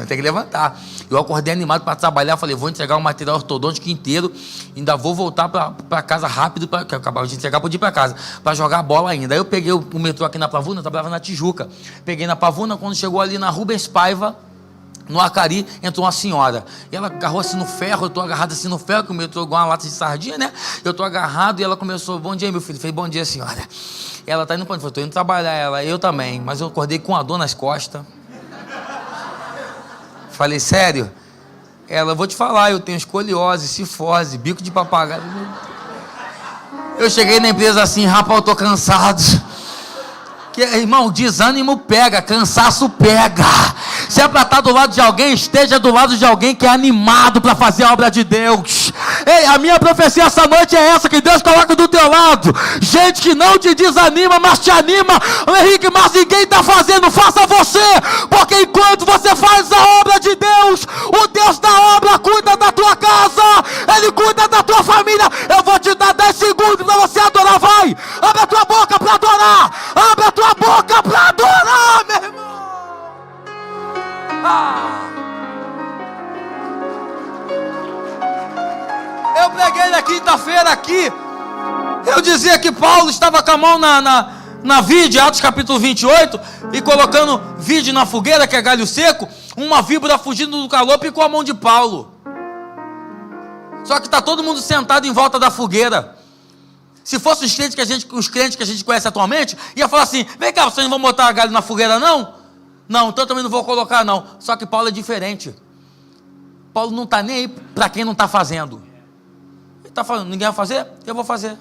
Tem que levantar. Eu acordei animado para trabalhar, falei, vou entregar o material ortodôntico inteiro, ainda vou voltar para casa rápido, que eu acabava de entregar para ir para casa, para jogar bola ainda. Aí eu peguei o metrô aqui na Pavuna, eu trabalhava na Tijuca. Peguei na Pavuna, quando chegou ali na Rubens Paiva, no Acari, entrou uma senhora. E ela agarrou assim no ferro, eu tô agarrado assim no ferro, que o metrô igual uma lata de sardinha, né? Eu tô agarrado e ela começou, bom dia, meu filho. Falei, bom dia, senhora. Ela tá indo para onde? Eu tô indo trabalhar, ela, eu também. Mas eu acordei com a dor nas costas. Falei, sério? Ela, vou te falar, eu tenho escoliose, cifose, bico de papagaio. Eu cheguei na empresa assim, rapaz, eu tô cansado. Irmão, desânimo pega, cansaço pega. Se é para estar do lado de alguém, esteja do lado de alguém que é animado para fazer a obra de Deus. Ei, a minha profecia essa noite é essa, que Deus coloca do teu lado gente que não te desanima, mas te anima. Henrique, mas ninguém está fazendo, faça você, porque enquanto você faz a obra de Deus, o Deus da obra cuida da tua casa, Ele cuida da tua família. Eu vou te dar 10 segundos para você adorar, vai, abre a tua boca para adorar, abre a tua boca para adorar, meu irmão. Eu preguei na quinta-feira aqui, eu dizia que Paulo estava com a mão na vide, Atos capítulo 28, e colocando vide na fogueira, que é galho seco, uma víbora fugindo do calor, picou a mão de Paulo. Só que está todo mundo sentado em volta da fogueira. Se fosse os crentes que a gente conhece atualmente, ia falar assim, vem cá, vocês não vão botar galho na fogueira não? Não, então eu também não vou colocar não. Só que Paulo é diferente. Paulo não está nem aí para quem não está fazendo. Ele está falando, ninguém vai fazer? Eu vou fazer.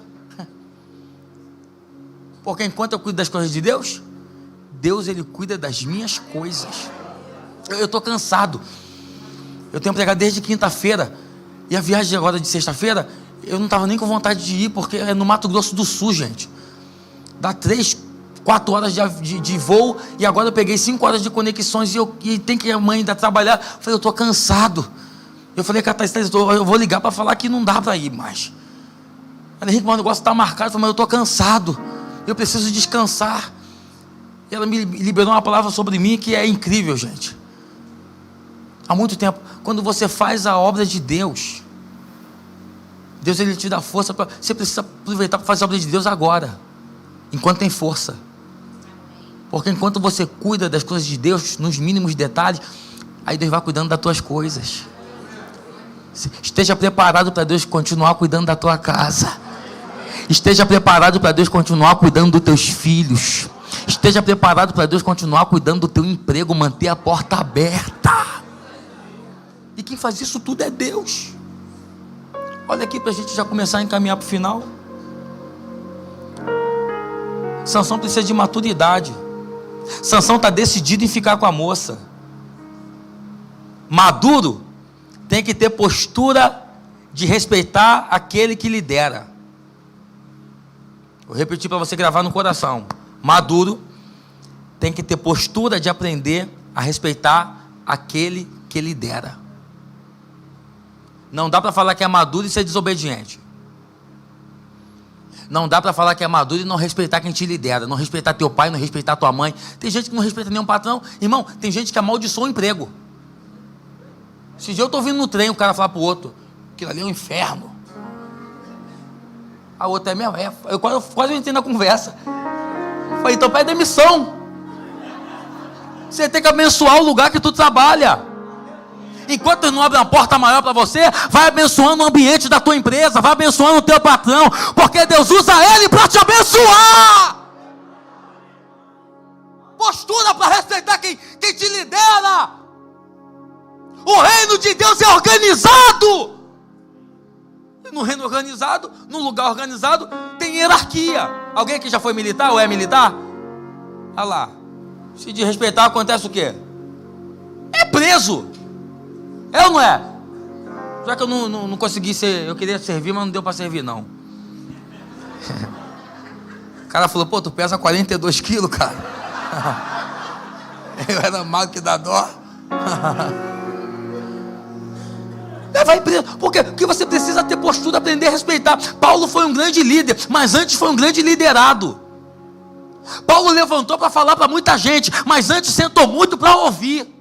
Porque enquanto eu cuido das coisas de Deus, Deus ele cuida das minhas coisas. Eu estou cansado. Eu tenho pregado desde quinta-feira. E a viagem agora de sexta-feira, eu não estava nem com vontade de ir, porque é no Mato Grosso do Sul, gente. Dá 3, 4 horas de voo, e agora eu peguei 5 horas de conexões, e tem que a mãe ainda trabalhar. Eu falei, eu estou cansado. Eu falei, eu vou ligar para falar que não dá para ir mais. Ela, Henrique, mas o negócio está marcado. Eu falei, mas eu estou cansado, eu preciso descansar. E ela me liberou uma palavra sobre mim que é incrível, gente. Há muito tempo, quando você faz a obra de Deus, Deus ele te dá força, você precisa aproveitar para fazer a obra de Deus agora, enquanto tem força. Porque enquanto você cuida das coisas de Deus, nos mínimos detalhes, aí Deus vai cuidando das tuas coisas. Esteja preparado para Deus continuar cuidando da tua casa. Esteja preparado para Deus continuar cuidando dos teus filhos. Esteja preparado para Deus continuar cuidando do teu emprego, manter a porta aberta. E quem faz isso tudo é Deus. Olha aqui para a gente já começar a encaminhar para o final. Sansão precisa de maturidade. Sansão está decidido em ficar com a moça. Maduro tem que ter postura de respeitar aquele que lidera. Vou repetir para você gravar no coração. Maduro tem que ter postura de aprender a respeitar aquele que lidera. Não dá para falar que é maduro e ser desobediente. Não dá para falar que é maduro e não respeitar quem te lidera, não respeitar teu pai, não respeitar tua mãe. Tem gente que não respeita nenhum patrão. Irmão, tem gente que amaldiçoa o emprego. Esse dia eu estou vindo no trem, o cara fala pro outro, aquilo ali é um inferno. A outra é mesmo? É. Eu quase entrei na conversa. Falei, então pede demissão. Você tem que abençoar o lugar que tu trabalha. Enquanto ele não abre uma porta maior para você, vai abençoando o ambiente da tua empresa, vai abençoando o teu patrão, porque Deus usa ele para te abençoar. Postura para respeitar quem te lidera. O reino de Deus é organizado. E no reino organizado, no lugar organizado, tem hierarquia. Alguém aqui já foi militar ou é militar? Olha lá. Se desrespeitar, acontece o quê? É preso. É ou não é? Já que eu não consegui ser, eu queria servir, mas não deu para servir não. O cara falou, pô, tu pesa 42 quilos, cara. Eu era magro que dá dó. Vai preso. Por quê? Porque você precisa ter postura, aprender a respeitar. Paulo foi um grande líder, mas antes foi um grande liderado. Paulo levantou para falar para muita gente, mas antes sentou muito para ouvir.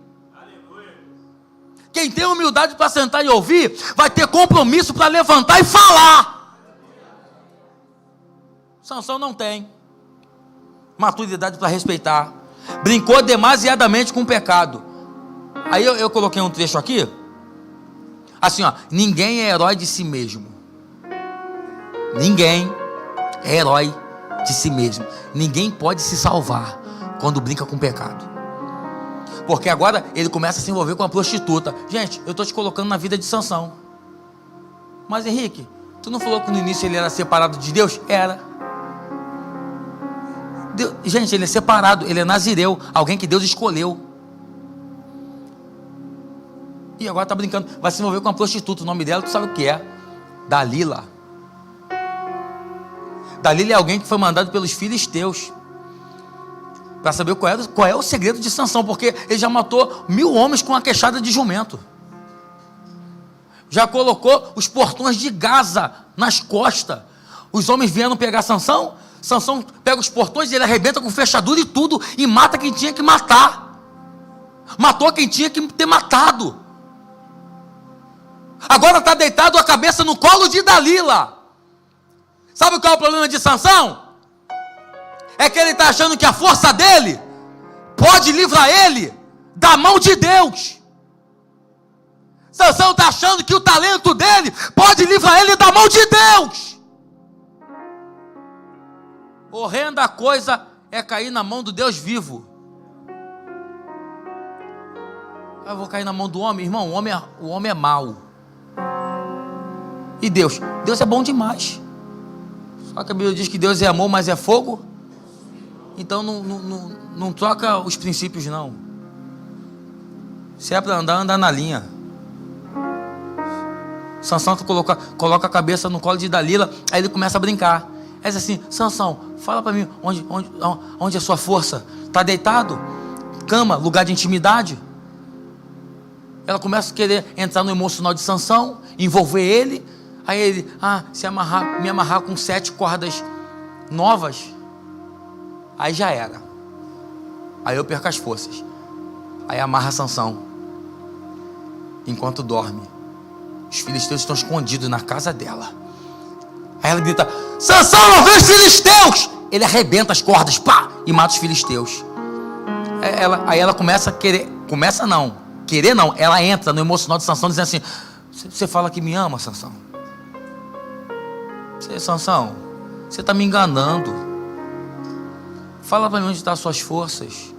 Quem tem humildade para sentar e ouvir, vai ter compromisso para levantar e falar. Sansão não tem maturidade para respeitar. Brincou demasiadamente com o pecado. Aí eu coloquei um trecho aqui. Assim, ó, ninguém é herói de si mesmo. Ninguém é herói de si mesmo. Ninguém pode se salvar quando brinca com o pecado. Porque agora ele começa a se envolver com a prostituta. Gente, eu estou te colocando na vida de Sansão. Mas Henrique, tu não falou que no início ele era separado de Deus? Era. Gente, ele é separado, ele é nazireu, alguém que Deus escolheu. E agora está brincando, vai se envolver com uma prostituta. O nome dela, tu sabe o que é? Dalila. Dalila é alguém que foi mandado pelos filisteus para saber qual é o segredo de Sansão, porque ele já matou 1000 homens com uma queixada de jumento. Já colocou os portões de Gaza nas costas. Os homens vieram pegar Sansão. Sansão pega os portões e ele arrebenta com fechadura e tudo e mata quem tinha que matar. Matou quem tinha que ter matado. Agora está deitado a cabeça no colo de Dalila. Sabe qual é o problema de Sansão? É que ele está achando que a força dele pode livrar ele da mão de Deus. Sansão está achando que o talento dele pode livrar ele da mão de Deus. Horrenda coisa é cair na mão do Deus vivo. Eu vou cair na mão do homem, irmão. O homem é mau. E Deus é bom demais. Só que a Bíblia diz que Deus é amor, mas é fogo. Então não troca os princípios não. Se é para andar, anda na linha. Sansão coloca a cabeça no colo de Dalila. Aí ele começa a brincar. Aí diz assim, Sansão, fala para mim onde é a sua força. Está deitado? Cama, lugar de intimidade. Ela começa a querer entrar no emocional de Sansão, envolver ele. Aí ele, me amarrar com 7 cordas novas, aí já era. Aí eu perco as forças. Aí amarra Sansão. Enquanto dorme, os filisteus estão escondidos na casa dela. Aí ela grita, Sansão, não vê os filisteus! Ele arrebenta as cordas, pá, e mata os filisteus. Aí ela começa a querer, ela entra no emocional de Sansão, dizendo assim, você fala que me ama, Sansão? Sansão, você está me enganando. Fala para mim onde estão as suas forças.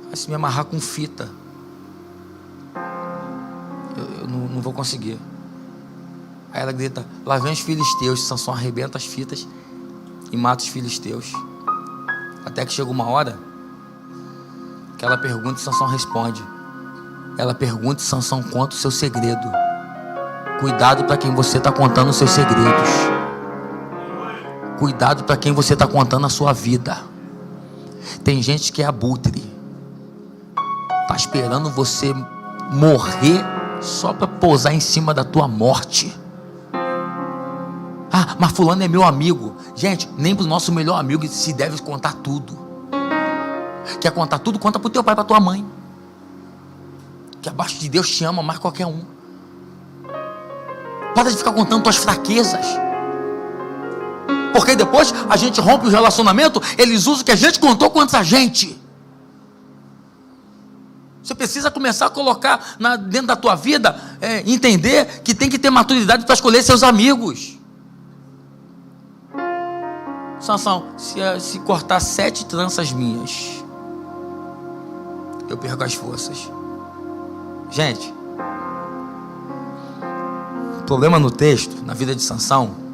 Vai se me amarrar com fita. Eu não vou conseguir. Aí ela grita, lá vem os filisteus. Sansão arrebenta as fitas e mata os filisteus. Até que chega uma hora que ela pergunta e Sansão responde. Ela pergunta e Sansão conta o seu segredo. Cuidado para quem você está contando os seus segredos. Cuidado para quem você está contando a sua vida. Tem gente que é abutre. Está esperando você morrer só para pousar em cima da tua morte. Ah, mas fulano é meu amigo. Gente, nem pro nosso melhor amigo se deve contar tudo. Quer contar tudo? Conta pro teu pai, pra tua mãe. Que abaixo de Deus te ama mais qualquer um. Para de ficar contando tuas fraquezas. Porque depois a gente rompe o relacionamento, eles usam o que a gente contou contra a gente. Você precisa começar a colocar dentro da tua vida, entender que tem que ter maturidade para escolher seus amigos. Sansão, se cortar 7 tranças minhas, eu perco as forças. Gente, o problema no texto, na vida de Sansão,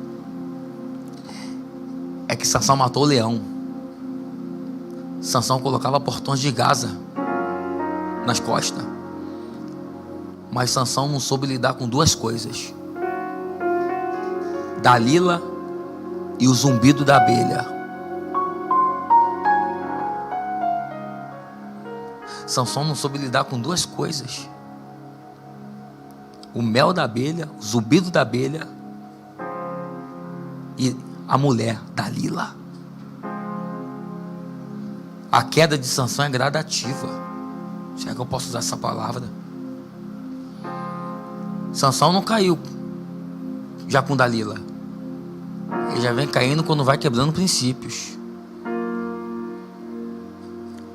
é que Sansão matou o leão. Sansão colocava portões de Gaza nas costas. Mas Sansão não soube lidar com 2 coisas: Dalila e o zumbido da abelha. Sansão não soube lidar com 2 coisas: o mel da abelha, o zumbido da abelha e a mulher, Dalila. A queda de Sansão é gradativa. Se é que eu posso usar essa palavra. Sansão não caiu já com Dalila. Ele já vem caindo quando vai quebrando princípios.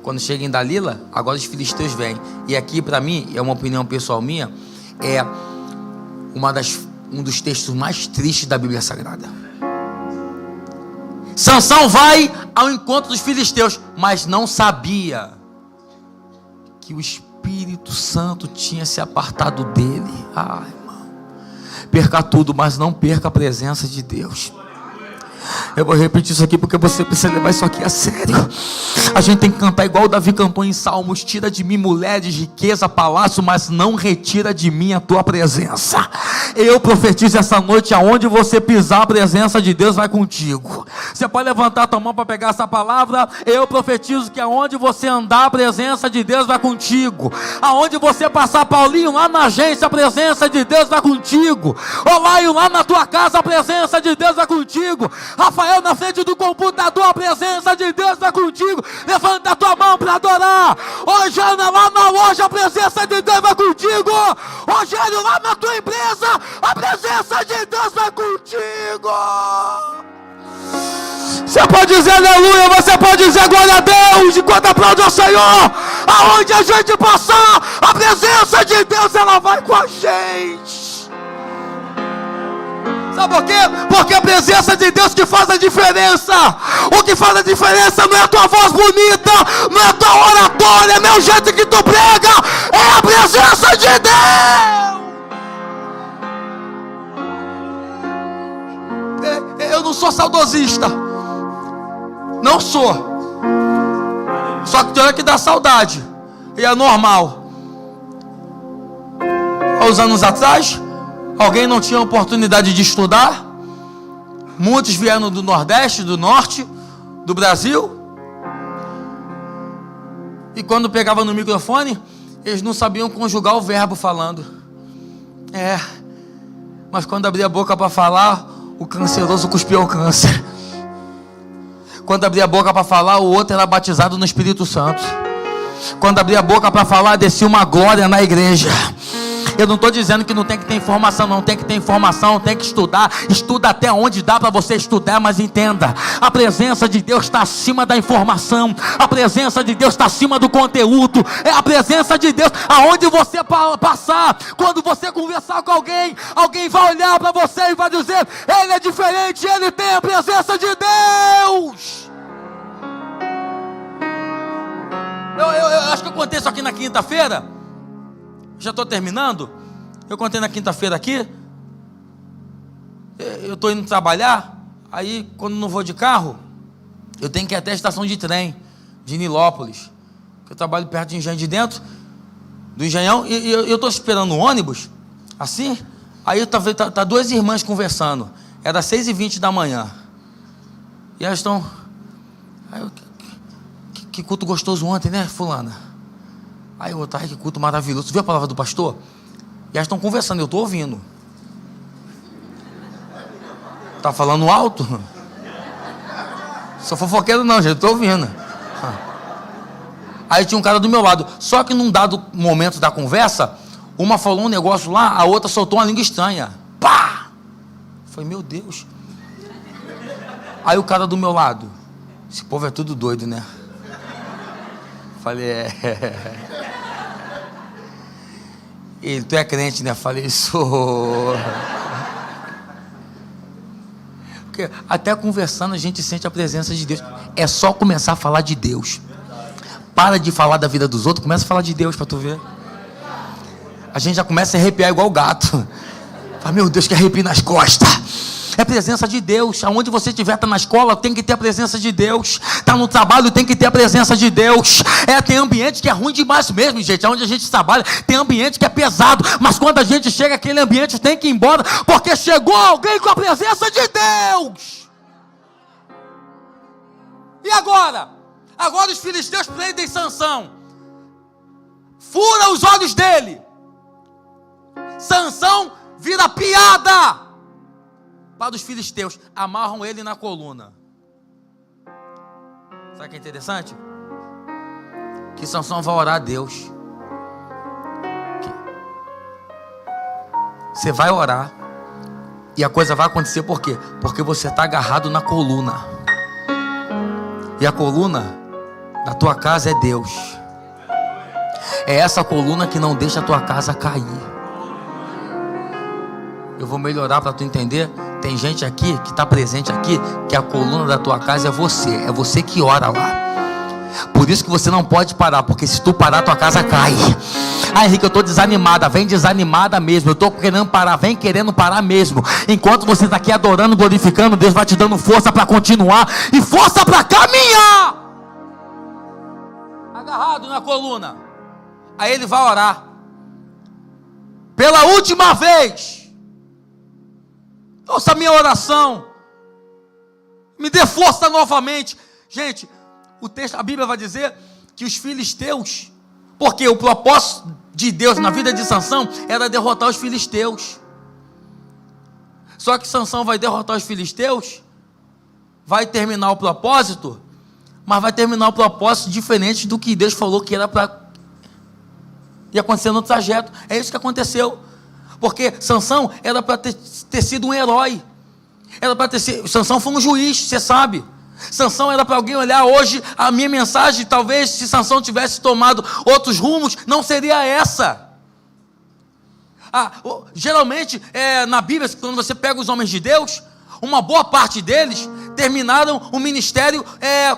Quando chega em Dalila, agora os filisteus vêm. E aqui, para mim, é uma opinião pessoal minha, é um dos textos mais tristes da Bíblia Sagrada. Sansão vai ao encontro dos filisteus, mas não sabia que o Espírito Santo tinha se apartado dele. Ai, irmão, perca tudo, mas não perca a presença de Deus. Eu vou repetir isso aqui porque você precisa levar isso aqui a sério. A gente tem que cantar igual o Davi cantou em Salmos: tira de mim mulheres, riqueza, palácio, mas não retira de mim a tua presença. Eu profetizo essa noite: aonde você pisar, a presença de Deus vai contigo. Você pode levantar a tua mão para pegar essa palavra. Eu profetizo que aonde você andar, a presença de Deus vai contigo. Aonde você passar, Paulinho, lá na agência, a presença de Deus vai contigo. Olaio, lá na tua casa, a presença de Deus vai contigo. Rafael, na frente do computador, a presença de Deus vai contigo. Levanta a tua mão para adorar. Ô Jana, lá na loja, a presença de Deus vai contigo. Rogério, lá na tua empresa, a presença de Deus vai contigo. Você pode dizer aleluia, você pode dizer glória a Deus, enquanto aplaude ao Senhor. Aonde a gente passar, a presença de Deus, ela vai com a gente. Sabe por quê? Porque a presença de Deus que faz a diferença. O que faz a diferença não é a tua voz bonita, não é a tua oratória, não é o jeito que tu prega, é a presença de Deus. Eu não sou saudosista, não sou. Só que tem hora que dá saudade, e é normal. Há uns anos atrás, alguém não tinha oportunidade de estudar. Muitos vieram do Nordeste, do Norte, do Brasil. E quando pegava no microfone, eles não sabiam conjugar o verbo falando. Mas quando abria a boca para falar, o canceroso cuspiu o câncer. Quando abria a boca para falar, o outro era batizado no Espírito Santo. Quando abria a boca para falar, descia uma glória na igreja. Eu não estou dizendo que não tem que ter informação, não tem que ter informação, tem que estudar. Estuda até onde dá para você estudar, mas entenda: a presença de Deus está acima da informação. A presença de Deus está acima do conteúdo. É a presença de Deus aonde você passar. Quando você conversar com alguém, alguém vai olhar para você e vai dizer: ele é diferente, ele tem a presença de Deus. Eu acho que eu contei isso aqui na quinta-feira. Já estou terminando. Eu contei na quinta-feira aqui. Eu estou indo trabalhar. Aí, quando não vou de carro, eu tenho que ir até a estação de trem de Nilópolis. Eu trabalho perto de Engenho de Dentro, do Engenhão. E eu estou esperando um ônibus, assim. Aí tá 2 irmãs conversando. Era 6h20 da manhã. E elas estão... Que culto gostoso ontem, né, fulana? Aí o outro: ai, que culto maravilhoso. Você viu a palavra do pastor? E elas estão conversando, eu estou ouvindo. Tá falando alto? Sou fofoqueiro não, gente, eu estou ouvindo. Aí tinha um cara do meu lado. Só que num dado momento da conversa, uma falou um negócio lá, a outra soltou uma língua estranha. Pá! Falei, meu Deus. Aí o cara do meu lado, esse povo é tudo doido, né? Falei, Ele, tu é crente, né? Falei, sou. Porque até conversando a gente sente a presença de Deus. É só começar a falar de Deus. Para de falar da vida dos outros, começa a falar de Deus para tu ver. A gente já começa a arrepiar igual o gato. Fala, meu Deus, que arrepio nas costas. É a presença de Deus. Aonde você estiver, está na escola, tem que ter a presença de Deus. Está no trabalho, tem que ter a presença de Deus. Tem ambiente que é ruim demais mesmo, gente. Aonde a gente trabalha, tem ambiente que é pesado. Mas quando a gente chega, aquele ambiente tem que ir embora, porque chegou alguém com a presença de Deus. E agora? Agora os filisteus prendem Sansão. Fura os olhos dele. Sansão vira piada para os filisteus, amarram ele na coluna. Sabe o que é interessante? Que Sansão vai orar a Deus. Você vai orar e a coisa vai acontecer por quê? Porque você está agarrado na coluna. E a coluna da tua casa é Deus. É essa coluna que não deixa a tua casa cair. Eu vou melhorar para tu entender. Tem gente aqui que está presente aqui, que a coluna da tua casa é você que ora lá. Por isso que você não pode parar, porque se tu parar, tua casa cai. Ah, Henrique, eu estou desanimada. Vem desanimada mesmo. Eu estou querendo parar, vem querendo parar mesmo. Enquanto você está aqui adorando, glorificando, Deus vai te dando força para continuar e força para caminhar. Agarrado na coluna. Aí ele vai orar. Pela última vez. Ouça a minha oração. Me dê força novamente. Gente, o texto, a Bíblia vai dizer que os filisteus, porque o propósito de Deus na vida de Sansão era derrotar os filisteus. Só que Sansão vai derrotar os filisteus, vai terminar o propósito, mas vai terminar o propósito diferente do que Deus falou que era para ir acontecer no trajeto. É isso que aconteceu. Porque Sansão era para ter sido um herói. Era para ter sido. Sansão foi um juiz, você sabe. Sansão era para alguém olhar hoje. A minha mensagem, talvez, se Sansão tivesse tomado outros rumos, não seria essa. Geralmente, na Bíblia, quando você pega os homens de Deus, uma boa parte deles terminaram o ministério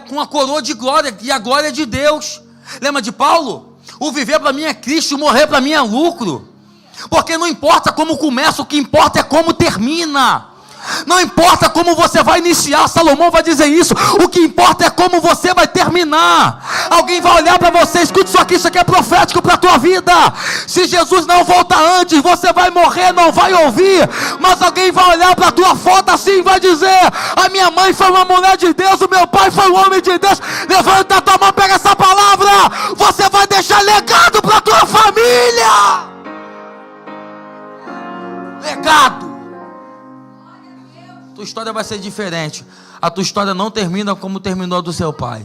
com a coroa de glória, e a glória de Deus. Lembra de Paulo? O viver para mim é Cristo, o morrer para mim é lucro. Porque não importa como começa, o que importa é como termina. Não importa como você vai iniciar, Salomão vai dizer isso. O que importa é como você vai terminar. Alguém vai olhar para você, escute isso aqui é profético para a tua vida. Se Jesus não volta antes, você vai morrer, não vai ouvir. Mas alguém vai olhar para a tua foto assim e vai dizer: a minha mãe foi uma mulher de Deus, o meu pai foi um homem de Deus. Levanta a tua mão, pega essa palavra. Você vai deixar legado para a tua família. Legado. Tua história vai ser diferente. A tua história não termina como terminou a do seu pai.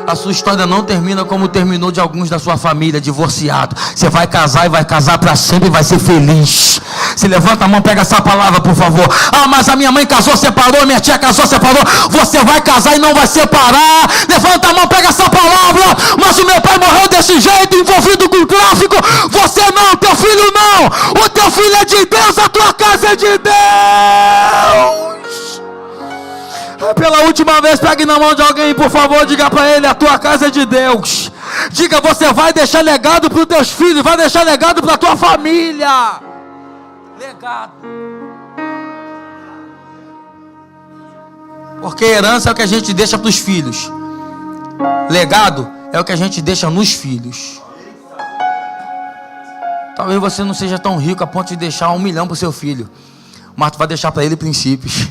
A sua história não termina como terminou de alguns da sua família, divorciado. Você vai casar e vai casar para sempre e vai ser feliz. Se levanta a mão, pega essa palavra, por favor. Ah, mas a minha mãe casou, separou, minha tia casou, separou. Você vai casar e não vai separar. Levanta a mão, pega essa palavra. Mas o meu pai morreu desse jeito, envolvido com tráfico. Você não, teu filho não. O teu filho é de Deus, a tua casa é de Deus. Pela última vez, pegue na mão de alguém, por favor, diga para ele: a tua casa é de Deus. Diga: você vai deixar legado para os teus filhos, vai deixar legado para a tua família. Legado. Porque herança é o que a gente deixa para os filhos. Legado é o que a gente deixa nos filhos. Talvez você não seja tão rico a ponto de deixar 1 milhão para o seu filho, mas tu vai deixar para ele princípios.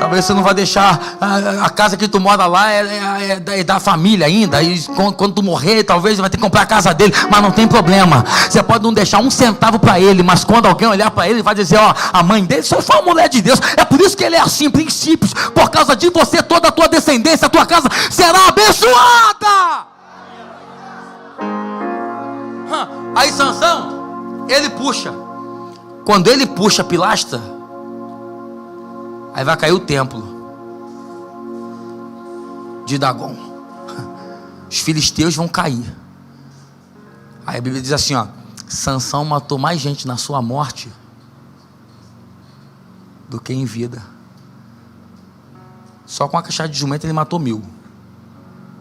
Talvez você não vai deixar a casa que tu mora lá é da família ainda. E quando tu morrer, talvez vai ter que comprar a casa dele. Mas não tem problema. Você pode não deixar um centavo para ele, mas quando alguém olhar para ele, vai dizer: ó, a mãe dele só foi uma mulher de Deus. É por isso que ele é assim, princípios. Por causa de você, toda a tua descendência, a tua casa será abençoada. Aí Sansão, ele puxa. Quando ele puxa a pilastra, aí vai cair o templo de Dagon. Os filisteus vão cair. Aí a Bíblia diz assim, ó: Sansão matou mais gente na sua morte do que em vida. Só com a cachada de jumento ele matou 1000.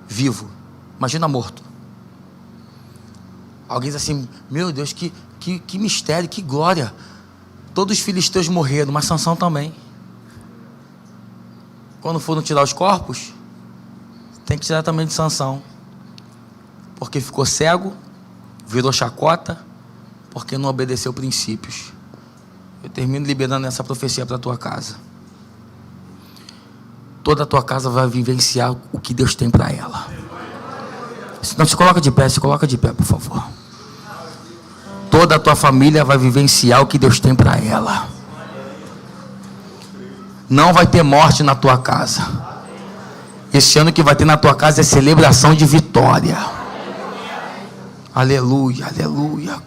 Vivo. Imagina morto. Alguém diz assim: meu Deus, que mistério, que glória. Todos os filisteus morreram, mas Sansão também. Quando foram tirar os corpos, tem que tirar também de Sansão. Porque ficou cego, virou chacota, porque não obedeceu princípios. Eu termino liberando essa profecia para a tua casa. Toda a tua casa vai vivenciar o que Deus tem para ela. Não, se coloca de pé, por favor. Toda a tua família vai vivenciar o que Deus tem para ela. Não vai ter morte na tua casa. Esse ano que vai ter na tua casa é celebração de vitória. Aleluia, aleluia.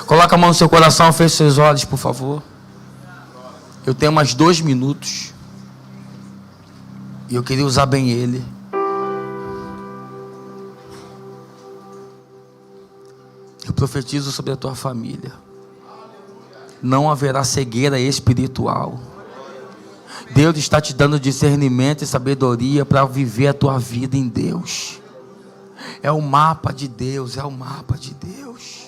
Coloca a mão no seu coração, feche seus olhos, por favor. Eu tenho mais 2 minutos. E eu queria usar bem ele. Eu profetizo sobre a tua família. Não haverá cegueira espiritual. Deus está te dando discernimento e sabedoria para viver a tua vida em Deus. É o mapa de Deus, é o mapa de Deus.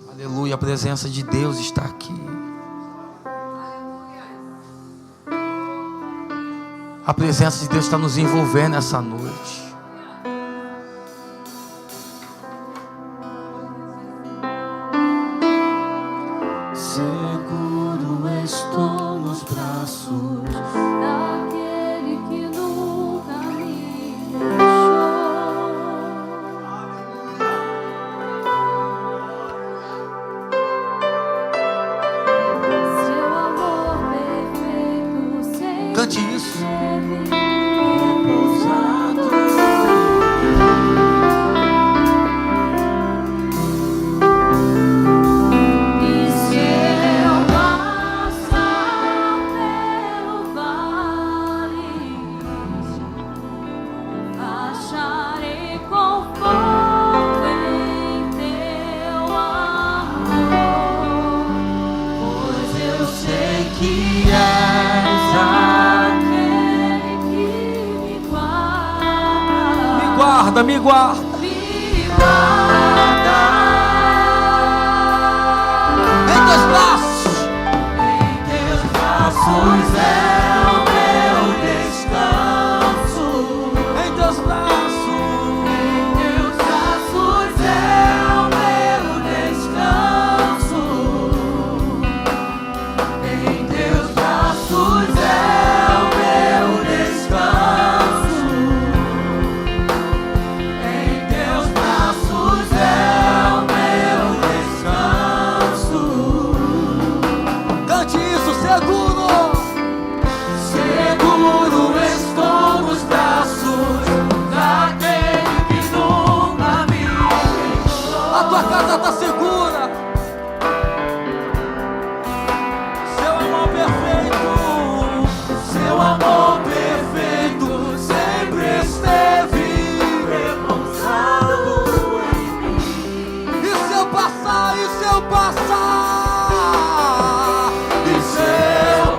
Aleluia, a presença de Deus está aqui. A presença de Deus está nos envolvendo nessa noite. Seguro estou nos braços daquele que nunca me deixou. Seu amor perfeito sempre. Cante isso. Me guarda. Me guarda. Em teus braços. Em teus braços é o meu descanso. Em teus braços. Em teus braços é o meu descanso. Em teus braços é o meu descanso. Seguro estou nos braços daquele que nunca me deixou. A tua casa está segura. Seu amor perfeito sempre esteve repousado em mim. E se eu passar, e se eu passar, e se eu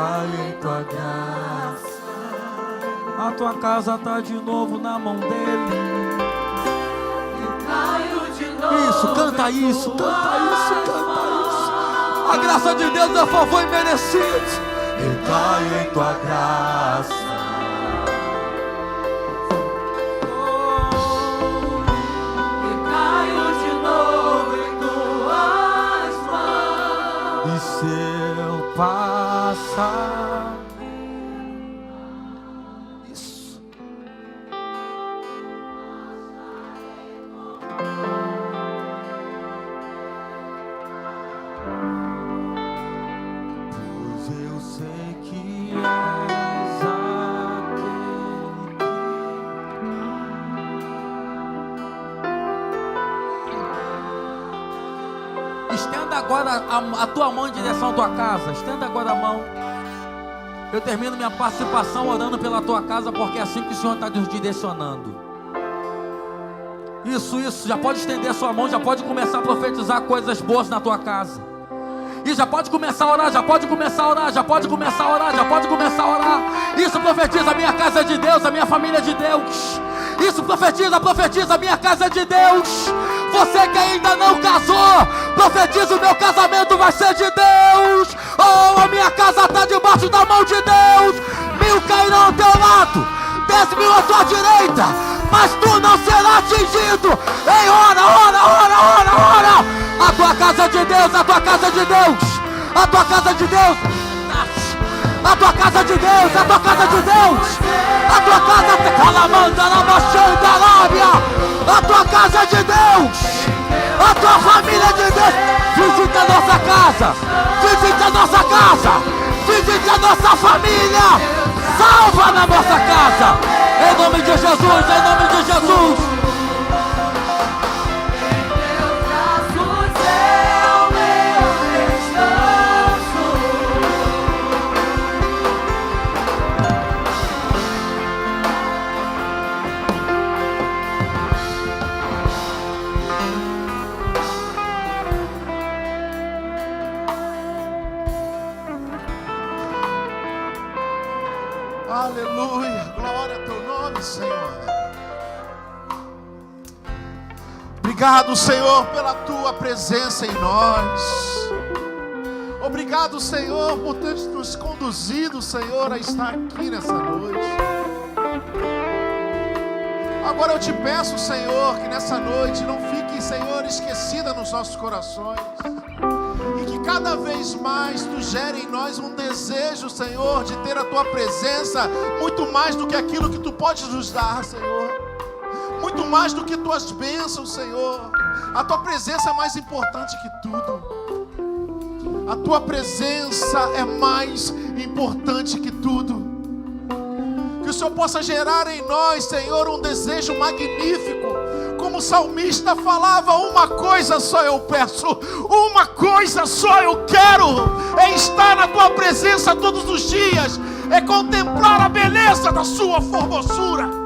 caio em tua graça. A tua casa tá de novo na mão dele. Isso, canta isso, canta isso, canta isso. A graça de Deus é favor imerecido. Eu caio em tua graça. Eu caio de novo em tuas mãos. E se eu passar, isso. Pois eu sei que és aquele. Estenda agora a tua mão em direção à tua casa. Estenda agora a mão. Eu termino minha participação orando pela tua casa, porque é assim que o Senhor está nos direcionando. Isso, já pode estender a sua mão, já pode começar a profetizar coisas boas na tua casa. E já pode começar a orar, já pode começar a orar, já pode começar a orar, já pode começar a orar. Isso profetiza: a minha casa é de Deus, a minha família é de Deus. Isso profetiza, a minha casa é de Deus. Você que ainda não casou, profetiza: o meu casamento vai ser de Deus. Oh, a minha casa está debaixo da mão de Deus. 1000 cairão ao teu lado, 10.000 à tua direita, mas tu não serás atingido. Ei, ora. A tua casa é de Deus, a tua casa é de Deus. A tua casa é de Deus. A tua casa é de Deus, a tua casa é de Deus. A tua casa é calamanda, lamachanda, lábia. A tua casa é de Deus. A tua família é de Deus. Visita a nossa casa. Visita a nossa casa. Visita a nossa família. Salva na nossa casa. Em nome de Jesus, em nome de Jesus. Aleluia, glória ao teu nome, Senhor. Obrigado, Senhor, pela tua presença em nós. Obrigado, Senhor, por ter nos conduzido, Senhor, a estar aqui nessa noite. Agora eu te peço, Senhor, que nessa noite não fique, Senhor, esquecida nos nossos corações. E que cada vez mais tu gere em nós um desejo, Senhor, de ter a tua presença, muito mais do que aquilo que tu podes nos dar, Senhor. Muito mais do que tuas bênçãos, Senhor. A tua presença é mais importante que tudo. A tua presença é mais importante que tudo. Que o Senhor possa gerar em nós, Senhor, um desejo magnífico. Como o salmista falava: uma coisa só eu peço, uma coisa só eu quero, é estar na tua presença todos os dias, é contemplar a beleza da sua formosura.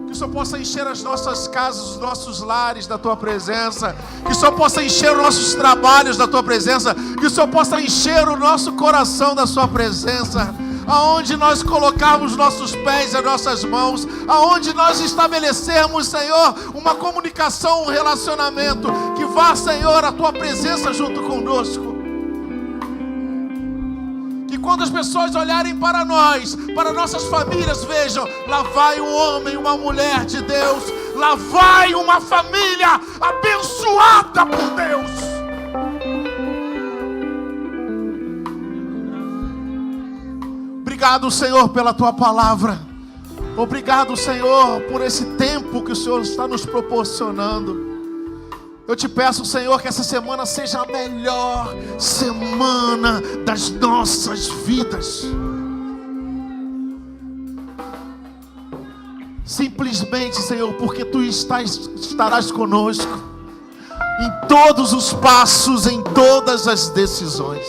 Que o Senhor possa encher as nossas casas, os nossos lares da tua presença. Que o Senhor possa encher os nossos trabalhos da tua presença. Que o Senhor possa encher o nosso coração da sua presença. Aonde nós colocarmos nossos pés e as nossas mãos, aonde nós estabelecermos, Senhor, uma comunicação, um relacionamento, que vá, Senhor, a tua presença junto conosco. Que quando as pessoas olharem para nós, para nossas famílias, vejam: lá vai um homem, uma mulher de Deus, lá vai uma família abençoada por Deus. Obrigado, Senhor, pela tua palavra. Obrigado, Senhor, por esse tempo que o Senhor está nos proporcionando. Eu te peço, Senhor, que essa semana seja a melhor semana das nossas vidas. Simplesmente, Senhor, porque tu estarás conosco em todos os passos, em todas as decisões.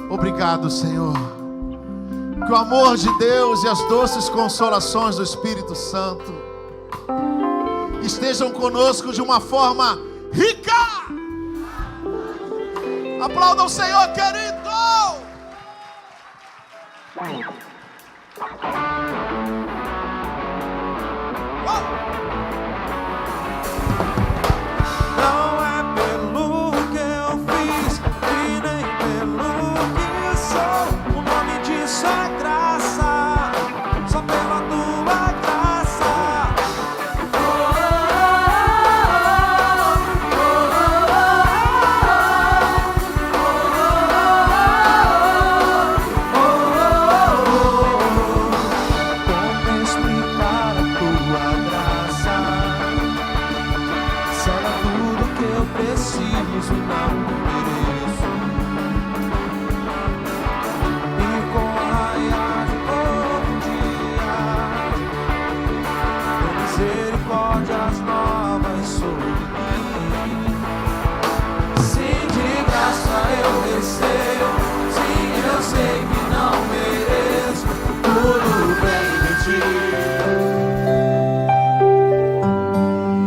Obrigado, Senhor. Que o amor de Deus e as doces consolações do Espírito Santo estejam conosco de uma forma rica. Aplauda o Senhor, querido. Não é pelo que eu fiz e nem pelo que sou. O nome disso é graça, só pela tua graça. Como explicar a tua graça? Cela tudo que eu preciso e não mereço. E com a raiar de novo dia, tem misericórdias novas sobre mim. Sim, de graça eu recebo.